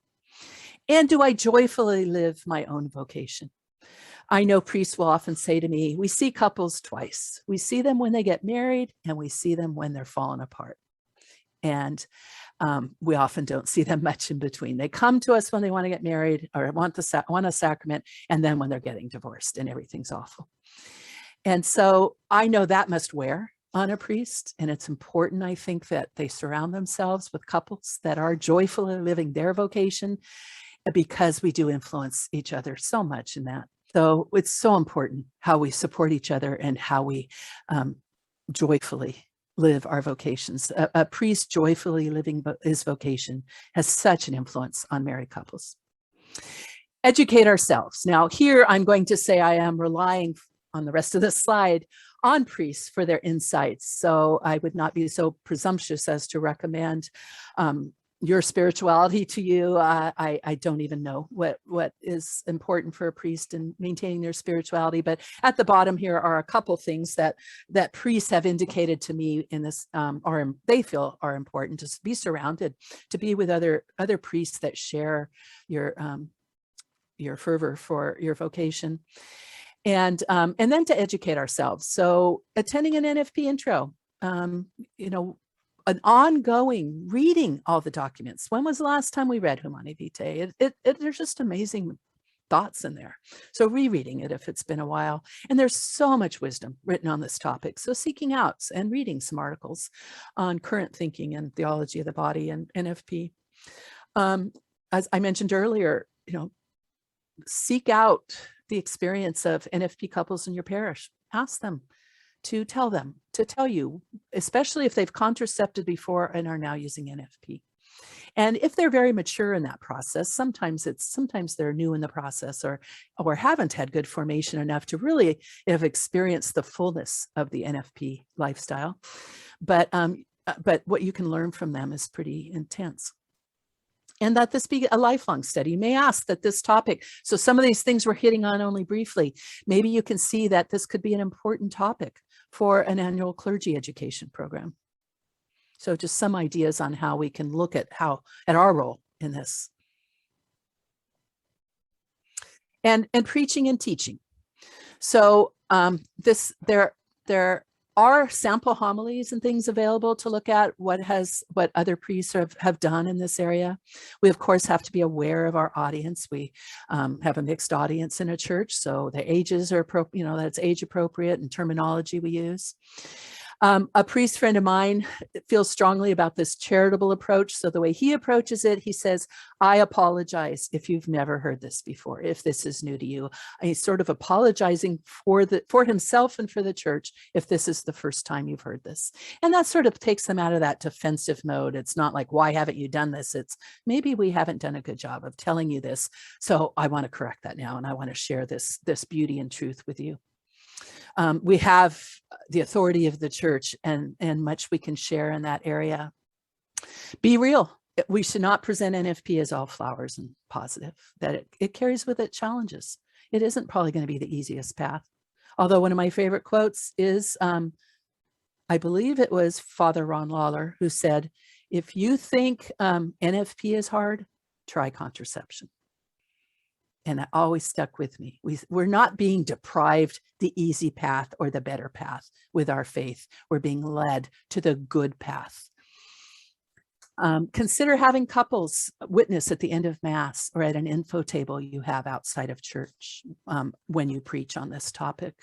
And do I joyfully live my own vocation? I know priests will often say to me, we see couples twice. We see them when they get married and we see them when they're falling apart. And we often don't see them much in between. They come to us when they want to get married or want a sacrament, and then when they're getting divorced and everything's awful. And so I know that must wear on a priest. And it's important, I think, that they surround themselves with couples that are joyfully living their vocation, because we do influence each other so much in that. So it's so important how we support each other and how we joyfully live our vocations. A priest joyfully living his vocation has such an influence on married couples. Educate ourselves. Now here I'm going to say I am relying on the rest of the slide on priests for their insights. So I would not be so presumptuous as to recommend your spirituality to you. I don't even know what is important for a priest in maintaining their spirituality. But at the bottom here are a couple things that priests have indicated to me in this, they feel are important: to be surrounded, to be with other priests that share your fervor for your vocation, and then to educate ourselves. So attending an NFP intro, an ongoing reading all the documents. When was the last time we read Humanae Vitae? There's just amazing thoughts in there. So rereading it if it's been a while. And there's so much wisdom written on this topic. So seeking out and reading some articles on current thinking and theology of the body and NFP. As I mentioned earlier, seek out the experience of NFP couples in your parish. Ask them to tell you, especially if they've contracepted before and are now using NFP. And if they're very mature in that process, sometimes they're new in the process or haven't had good formation enough to really have experienced the fullness of the NFP lifestyle. But what you can learn from them is pretty intense. And that this be a lifelong study. You may ask that this topic, so some of these things we're hitting on only briefly, maybe you can see that this could be an important topic for an annual clergy education program. So just some ideas on how we can look at our role in this. And preaching and teaching. So there are sample homilies and things available to look at what other priests have done in this area. We of course have to be aware of our audience. We have a mixed audience in a church, so the ages are that's age appropriate and terminology we use. A priest friend of mine feels strongly about this charitable approach. So the way he approaches it, he says, I apologize if you've never heard this before, if this is new to you. And he's sort of apologizing for himself and for the church if this is the first time you've heard this. And that sort of takes them out of that defensive mode. It's not like, why haven't you done this? It's maybe we haven't done a good job of telling you this. So I want to correct that now. And I want to share this beauty and truth with you. We have the authority of the church and much we can share in that area. Be real. We should not present NFP as all flowers and positive, that it carries with it challenges. It isn't probably going to be the easiest path. Although one of my favorite quotes is, I believe it was Father Ron Lawler who said, if you think NFP is hard, try contraception. And that always stuck with me. We're not being deprived the easy path or the better path with our faith. We're being led to the good path. Consider having couples witness at the end of Mass or at an info table you have outside of church when you preach on this topic.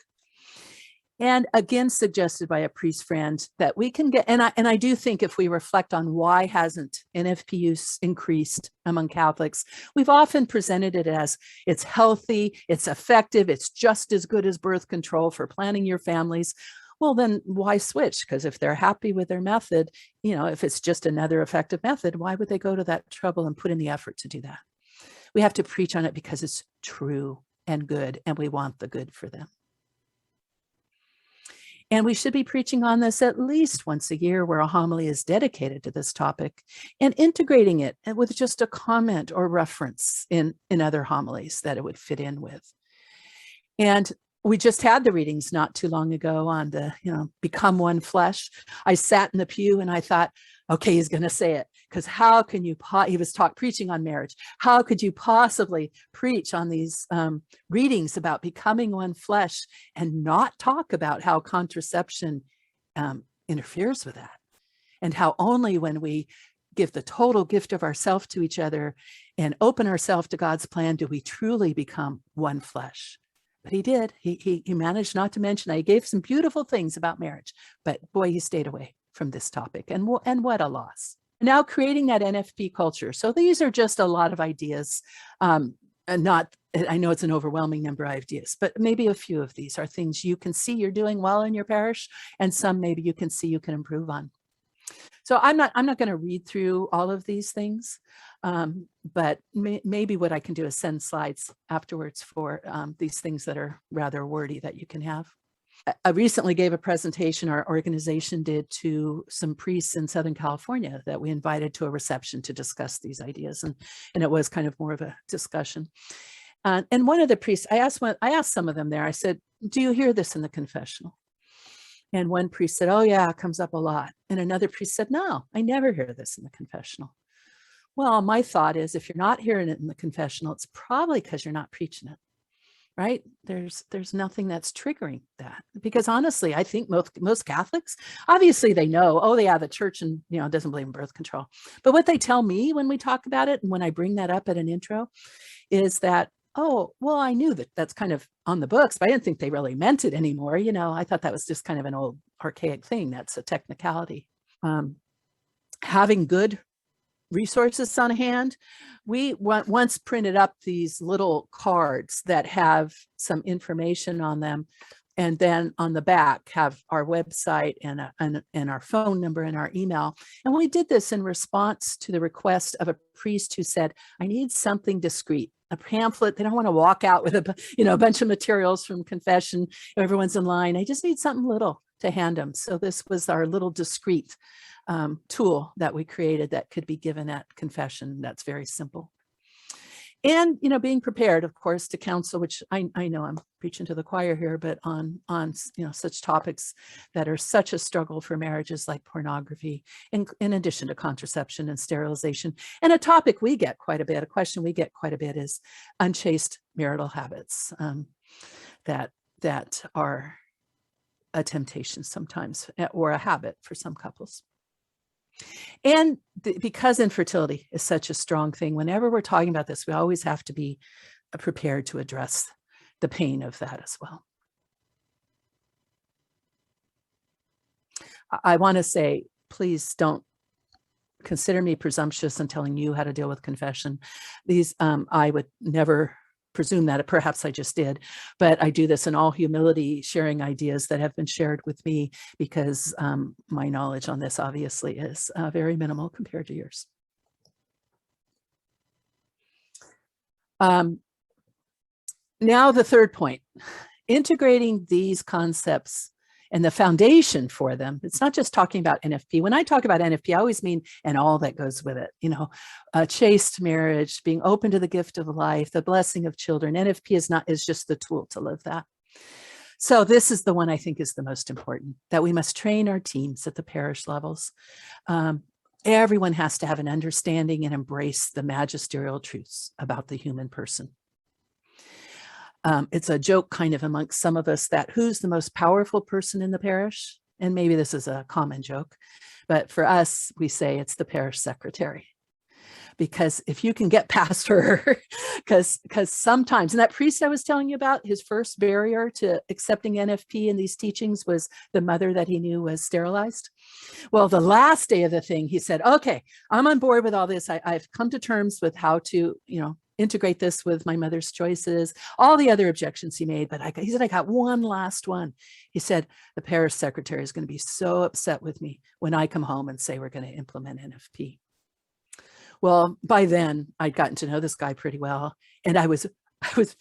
And again, suggested by a priest friend that we can get, and I do think if we reflect on why hasn't NFP use increased among Catholics, we've often presented it as it's healthy, it's effective, it's just as good as birth control for planning your families. Well, then why switch? Because if they're happy with their method, if it's just another effective method, why would they go to that trouble and put in the effort to do that? We have to preach on it because it's true and good, and we want the good for them. And we should be preaching on this at least once a year where a homily is dedicated to this topic and integrating it with just a comment or reference in other homilies that it would fit in with. And we just had the readings not too long ago on the, become one flesh. I sat in the pew and I thought, okay, he's going to say it, because how can you, he was preaching on marriage. How could you possibly preach on these readings about becoming one flesh and not talk about how contraception interferes with that? And how only when we give the total gift of ourselves to each other and open ourselves to God's plan do we truly become one flesh. But he did. He managed not to mention. I gave some beautiful things about marriage, but boy, he stayed away from this topic, and what a loss. Now creating that NFP culture. So these are just a lot of ideas, and I know it's an overwhelming number of ideas, but maybe a few of these are things you can see you're doing well in your parish, and some maybe you can see you can improve on. So I'm not going to read through all of these things, but maybe what I can do is send slides afterwards for these things that are rather wordy that you can have. I recently gave a presentation our organization did to some priests in Southern California that we invited to a reception to discuss these ideas. And it was kind of more of a discussion. And one of the priests, I asked some of them there, I said, do you hear this in the confessional? And one priest said, oh yeah, it comes up a lot. And another priest said, no, I never hear this in the confessional. Well, my thought is if you're not hearing it in the confessional, it's probably because you're not preaching it, right? There's nothing that's triggering that. Because honestly, I think most Catholics, obviously they know, oh yeah, the church and doesn't believe in birth control. But what they tell me when we talk about it and when I bring that up at an intro is that, oh, well, I knew that that's kind of on the books, but I didn't think they really meant it anymore. I thought that was just kind of an old archaic thing. That's a technicality. Having good resources on hand. We once printed up these little cards that have some information on them. And then on the back have our website and our phone number and our email. And we did this in response to the request of a priest who said, I need something discreet, a pamphlet. They don't want to walk out with a bunch of materials from confession. Everyone's in line. I just need something little to hand them. So this was our little discreet tool that we created that could be given at confession. That's very simple. And, being prepared, of course, to counsel, which I know I'm preaching to the choir here, but on such topics that are such a struggle for marriages like pornography, in addition to contraception and sterilization. And a topic we get quite a bit, a question we get quite a bit is unchaste marital habits that are a temptation sometimes, or a habit for some couples. And because infertility is such a strong thing, whenever we're talking about this, we always have to be prepared to address the pain of that as well. I want to say, please don't consider me presumptuous in telling you how to deal with confession. I would never presume that. Perhaps I just did, but I do this in all humility, sharing ideas that have been shared with me because my knowledge on this obviously is very minimal compared to yours. Now the third point, integrating these concepts and the foundation for them. It's not just talking about NFP. When I talk about NFP, I always mean, and all that goes with it, a chaste marriage, being open to the gift of life, the blessing of children. NFP is just the tool to live that. So this is the one I think is the most important, that we must train our teams at the parish levels. Everyone has to have an understanding and embrace the magisterial truths about the human person. It's a joke kind of amongst some of us that who's the most powerful person in the parish? And maybe this is a common joke, but for us, we say it's the parish secretary. Because if you can get past her, because sometimes, and that priest I was telling you about, his first barrier to accepting NFP and these teachings was the mother that he knew was sterilized. Well, the last day of the thing, he said, okay, I'm on board with all this. I've come to terms with how to, integrate this with my mother's choices, all the other objections he made. But he said, I got one last one. He said, the parish secretary is going to be so upset with me when I come home and say we're going to implement NFP. Well, by then I'd gotten to know this guy pretty well. And I was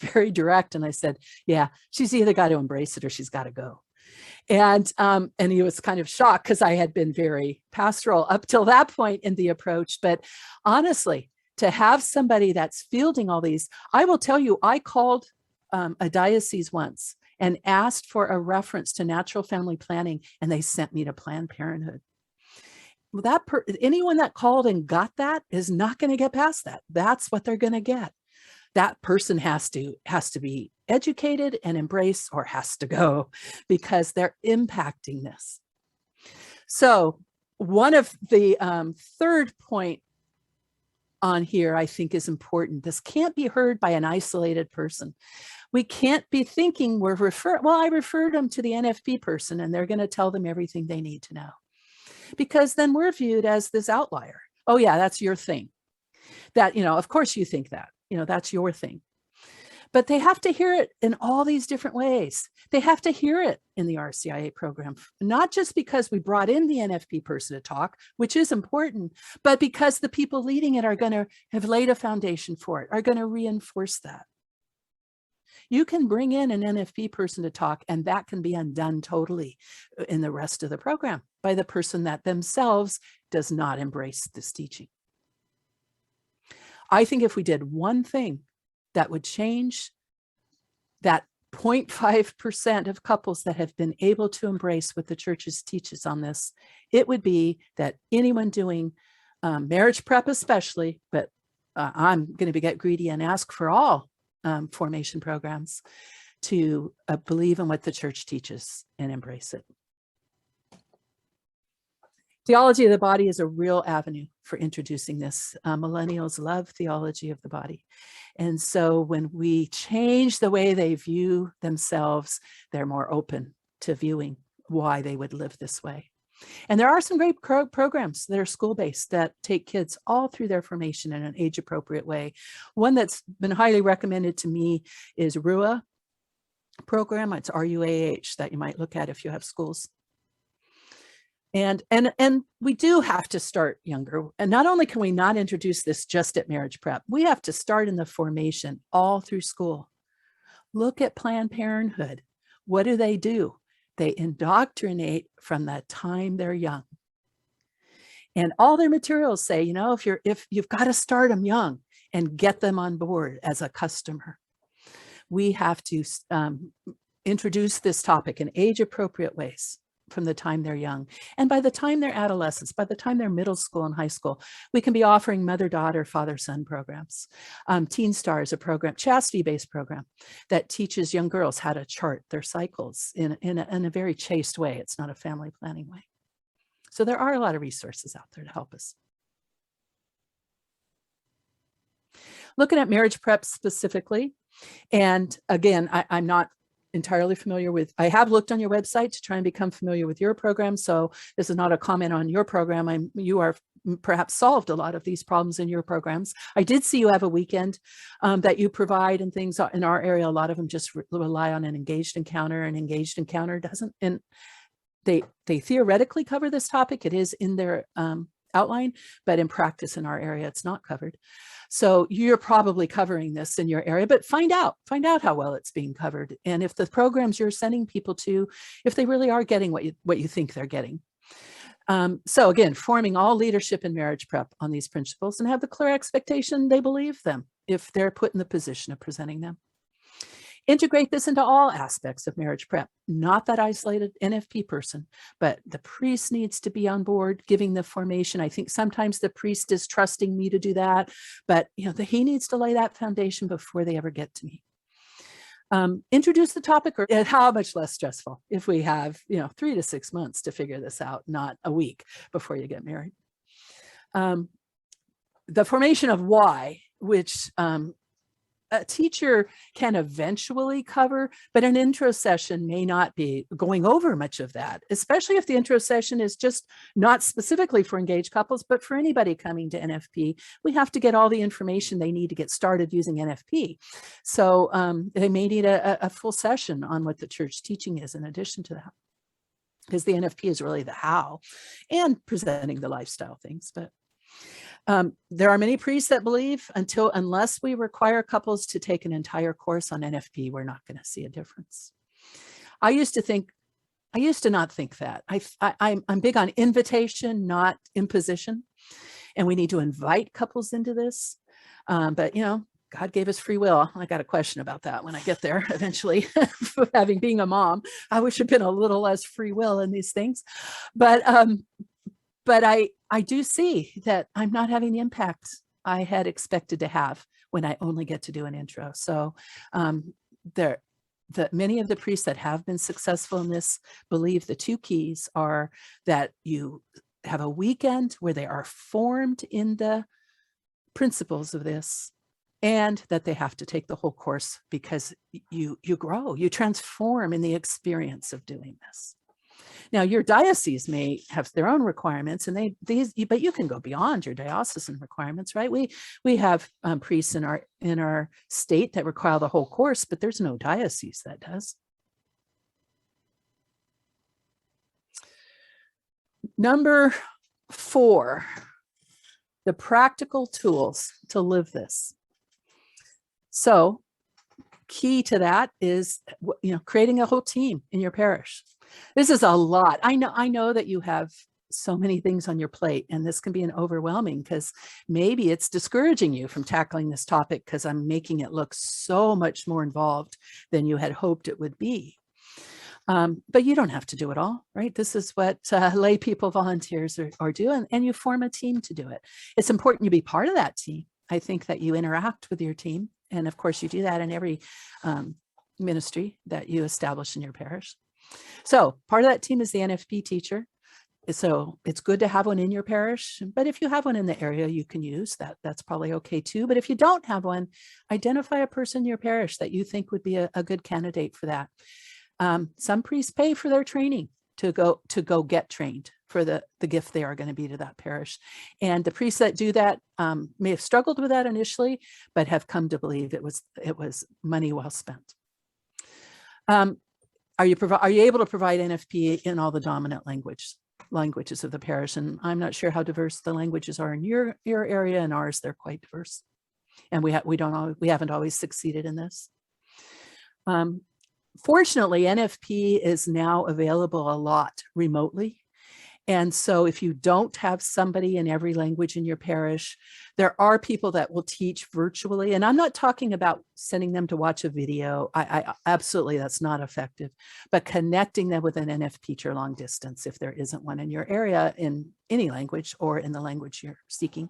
very direct. And I said, yeah, she's either got to embrace it or she's got to go. And he was kind of shocked because I had been very pastoral up till that point in the approach. But honestly, to have somebody that's fielding all these, I will tell you, I called a diocese once and asked for a reference to natural family planning, and they sent me to Planned Parenthood. Well, anyone that called and got that is not going to get past that. That's what they're going to get. That person has to be educated and embraced, or has to go, because they're impacting this. So one of the third point on here, I think, is important. This can't be heard by an isolated person. We can't be thinking I referred them to the NFP person and they're going to tell them everything they need to know. Because then we're viewed as this outlier. Oh yeah, that's your thing. That, of course you think that, that's your thing. But they have to hear it in all these different ways. They have to hear it in the RCIA program, not just because we brought in the NFP person to talk, which is important, but because the people leading it are going to have laid a foundation for it, are going to reinforce that. You can bring in an NFP person to talk, and that can be undone totally in the rest of the program by the person that themselves does not embrace this teaching. I think if we did one thing that would change that 0.5% of couples that have been able to embrace what the churches teaches on this, it would be that anyone doing marriage prep especially, but I'm going to get greedy and ask for all formation programs to believe in what the church teaches and embrace it. Theology of the body is a real avenue for introducing this. Millennials love theology of the body. And so when we change the way they view themselves, they're more open to viewing why they would live this way. And there are some great programs that are school-based that take kids all through their formation in an age-appropriate way. One that's been highly recommended to me is RUAH program. It's RUAH that you might look at if you have schools. And we do have to start younger. And not only can we not introduce this just at marriage prep, we have to start in the formation all through school. Look at Planned Parenthood. What do? They indoctrinate from the time they're young. And all their materials say, you know, if you've got to start them young and get them on board as a customer. We have to introduce this topic in age-appropriate ways from the time they're young. And by the time they're adolescents, by the time they're middle school and high school, we can be offering mother-daughter, father-son programs. Teen Star is a program, chastity-based program that teaches young girls how to chart their cycles in a very chaste way. It's not a family planning way. So there are a lot of resources out there to help us. Looking at marriage prep specifically, and again, I'm not entirely familiar with, I have looked on your website to try and become familiar with your program. So this is not a comment on your program. You are perhaps solved a lot of these problems in your programs. I did see you have a weekend that you provide and things in our area. A lot of them just rely on an engaged encounter. An engaged encounter doesn't, and they theoretically cover this topic. It is in their outline, but in practice in our area, it's not covered. So you're probably covering this in your area, but find out how well it's being covered. And if the programs you're sending people to, if they really are getting what you think they're getting. So again, forming all leadership in marriage prep on these principles and have the clear expectation they believe them if they're put in the position of presenting them. Integrate this into all aspects of marriage prep, not that isolated NFP person, but the priest needs to be on board giving the formation. I think sometimes the priest is trusting me to do that, but he needs to lay that foundation before they ever get to me. Introduce the topic, or how much less stressful if we have 3 to 6 months to figure this out, not a week before you get married. The formation of why, which a teacher can eventually cover, but an intro session may not be going over much of that, especially if the intro session is just not specifically for engaged couples, but for anybody coming to NFP. We have to get all the information they need to get started using NFP. So they may need a full session on what the church teaching is in addition to that, because the NFP is really the how and presenting the lifestyle things. But there are many priests that believe unless we require couples to take an entire course on NFP, we're not going to see a difference. I used to not think that. I'm big on invitation, not imposition. And we need to invite couples into this. But God gave us free will. I got a question about that when I get there eventually. Being a mom, I wish I'd been a little less free will in these things. But I do see that I'm not having the impact I had expected to have when I only get to do an intro. So many of the priests that have been successful in this believe the two keys are that you have a weekend where they are formed in the principles of this, and that they have to take the whole course because you grow, you transform in the experience of doing this. Now, your diocese may have their own requirements, and but you can go beyond your diocesan requirements, right? We have priests in our state that require the whole course, but there's no diocese that does. Number 4, the practical tools to live this. So key to that is, creating a whole team in your parish. This is a lot. I know that you have so many things on your plate, and this can be an overwhelming, because maybe it's discouraging you from tackling this topic because I'm making it look so much more involved than you had hoped it would be. But you don't have to do it all, right? This is what lay people, volunteers are doing, and you form a team to do it. It's important you be part of that team. I think that you interact with your team. And of course, you do that in every ministry that you establish in your parish. So part of that team is the NFP teacher. So it's good to have one in your parish, but if you have one in the area you can use, that's probably okay too. But if you don't have one, identify a person in your parish that you think would be a good candidate for that. Some priests pay for their training to go get trained for the gift they are going to be to that parish. And the priests that do that may have struggled with that initially, but have come to believe it was money well spent. Are you able to provide NFP in all the dominant languages of the parish? And I'm not sure how diverse the languages are in your area. In ours, they're quite diverse, and we haven't always succeeded in this. Fortunately, NFP is now available a lot remotely. And so if you don't have somebody in every language in your parish, there are people that will teach virtually. And I'm not talking about sending them to watch a video. I absolutely, that's not effective, but connecting them with an NFP teacher long distance if there isn't one in your area in any language or in the language you're seeking.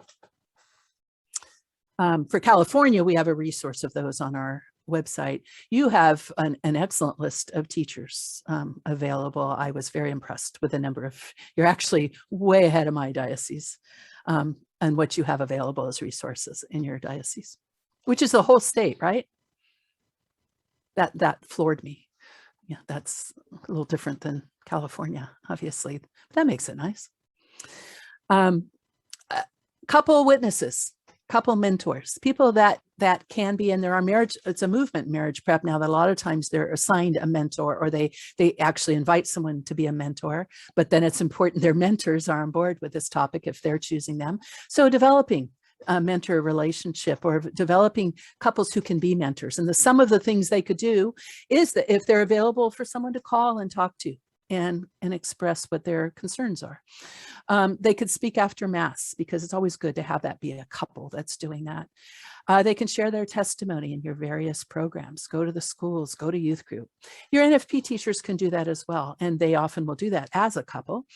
For California, we have a resource of those on our website. You have an excellent list of teachers available. I was very impressed with the number of, you're actually way ahead of my diocese and what you have available as resources in your diocese, which is the whole state, right? That floored me. Yeah, that's a little different than California, obviously, but that makes it nice. Couple witnesses, couple mentors, people that can be in there. Our marriage, it's a movement, marriage prep now, that a lot of times they're assigned a mentor, or they actually invite someone to be a mentor, but then it's important their mentors are on board with this topic if they're choosing them. So developing a mentor relationship, or developing couples who can be mentors. And some of the things they could do is that if they're available for someone to call and talk to and express what their concerns are. They could speak after Mass, because it's always good to have that be a couple that's doing that. They can share their testimony in your various programs, go to the schools, go to youth group. Your NFP teachers can do that as well, and they often will do that as a couple,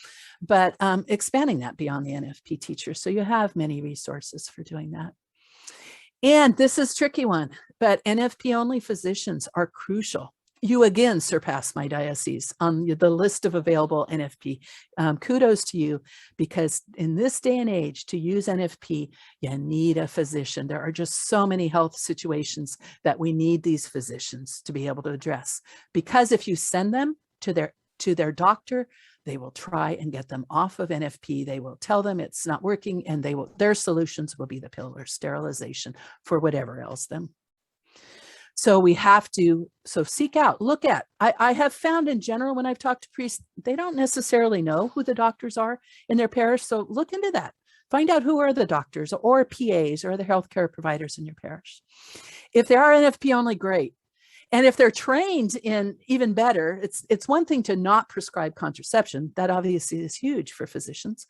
but expanding that beyond the NFP teachers. So you have many resources for doing that. And this is a tricky one, but NFP only physicians are crucial. You again surpass my diocese on the list of available NFP. Kudos to you, because in this day and age, to use NFP, you need a physician. There are just so many health situations that we need these physicians to be able to address. Because if you send them to their doctor, they will try and get them off of NFP. They will tell them it's not working, and their solutions will be the pill or sterilization for whatever ails them. So we have to seek out, look at. I have found in general, when I've talked to priests, they don't necessarily know who the doctors are in their parish. So look into that. Find out who are the doctors or PAs or the healthcare providers in your parish. If they are NFP only, great. And if they're trained in, even better, it's one thing to not prescribe contraception. That obviously is huge for physicians.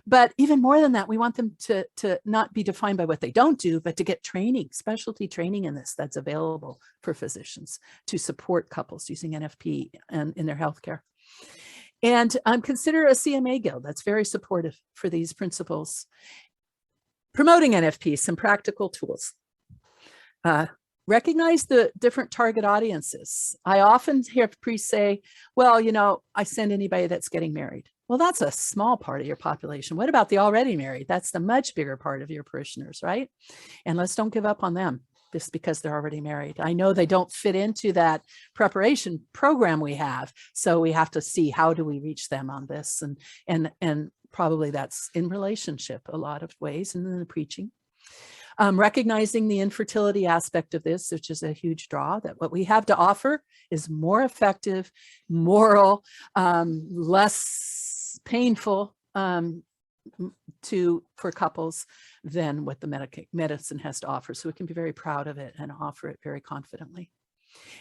But even more than that, we want them to not be defined by what they don't do, but to get training, specialty training in this that's available for physicians to support couples using NFP in their healthcare. And consider a CMA guild that's very supportive for these principles. Promoting NFP, some practical tools. Recognize the different target audiences. I often hear priests say, well, I send anybody that's getting married. Well, that's a small part of your population. What about the already married? That's the much bigger part of your parishioners, right? And let's don't give up on them just because they're already married. I know they don't fit into that preparation program we have. So we have to see, how do we reach them on this? And probably that's in relationship a lot of ways, and then the preaching. Recognizing the infertility aspect of this, which is a huge draw, that what we have to offer is more effective, moral, less painful for couples than what the medicine has to offer. So we can be very proud of it and offer it very confidently.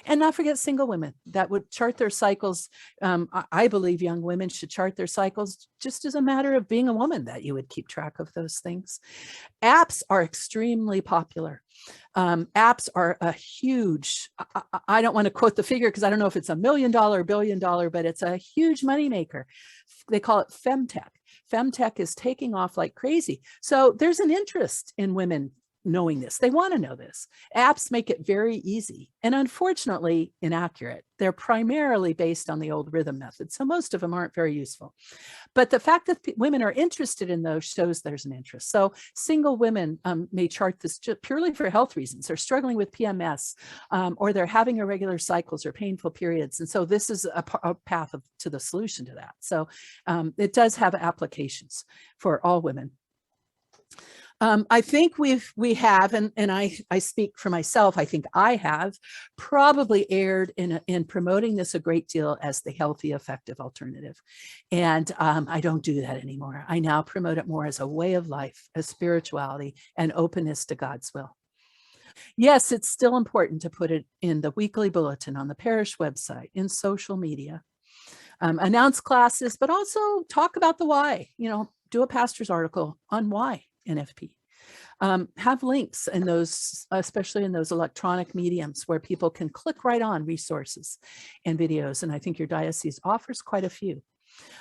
And not forget single women that would chart their cycles. I believe young women should chart their cycles just as a matter of being a woman, that you would keep track of those things. Apps are extremely popular. Apps are a huge, I don't want to quote the figure because I don't know if it's $1 million or $1 billion, but it's a huge moneymaker. They call it femtech. Femtech is taking off like crazy. So there's an interest in women knowing this. They want to know this. Apps make it very easy and unfortunately inaccurate. They're primarily based on the old rhythm method. So most of them aren't very useful. But the fact that women are interested in those shows there's an interest. So single women may chart this just purely for health reasons. They're struggling with PMS or they're having irregular cycles or painful periods. And so this is a path to the solution to that. So it does have applications for all women. I think we have, and I speak for myself, I think I have probably erred in promoting this a great deal as the healthy, effective alternative. And I don't do that anymore. I now promote it more as a way of life, a spirituality, and openness to God's will. Yes, it's still important to put it in the weekly bulletin, on the parish website, in social media, announce classes, but also talk about the why, do a pastor's article on why NFP. Have links in those, especially in those electronic mediums where people can click right on resources and videos. And I think your diocese offers quite a few.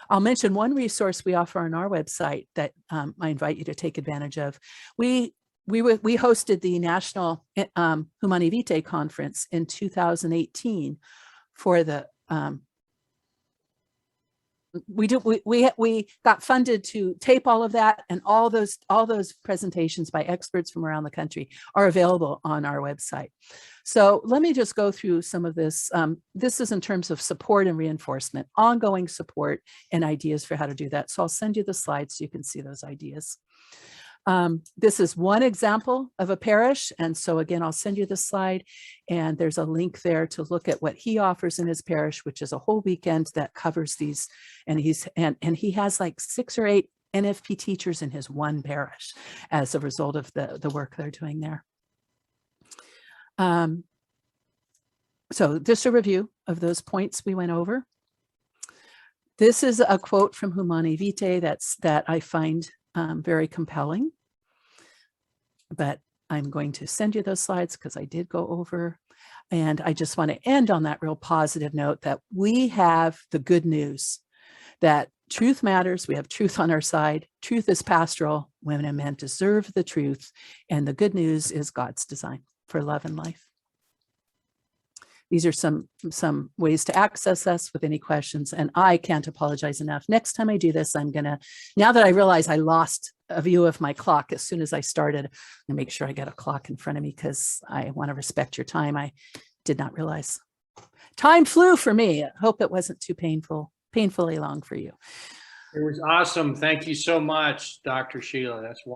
I'll mention one resource we offer on our website that I invite you to take advantage of. We hosted the National Humani Vitae Conference in 2018 for the we got funded to tape all of that, and all those presentations by experts from around the country are available on our website. So let me just go through some of this. This is in terms of support and reinforcement, ongoing support and ideas for how to do that. So I'll send you the slides so you can see those ideas. This is one example of a parish. And so again, I'll send you the slide, and there's a link there to look at what he offers in his parish, which is a whole weekend that covers these. And he has like 6 or 8 NFP teachers in his one parish as a result of the work they're doing there. So just a review of those points we went over. This is a quote from Humani Vitae that I find very compelling, but I'm going to send you those slides because I did go over. And I just want to end on that real positive note that we have the good news that truth matters. We have truth on our side. Truth is pastoral. Women and men deserve the truth. And the good news is God's design for love and life. These are some ways to access us with any questions. And I can't apologize enough. Next time I do this, I'm going to, now that I realize I lost a view of my clock as soon as I started, and make sure I get a clock in front of me because I want to respect your time. I did not realize. Time flew for me. I hope it wasn't too painfully long for you. It was awesome. Thank you so much, Dr. Sheila. That's wonderful.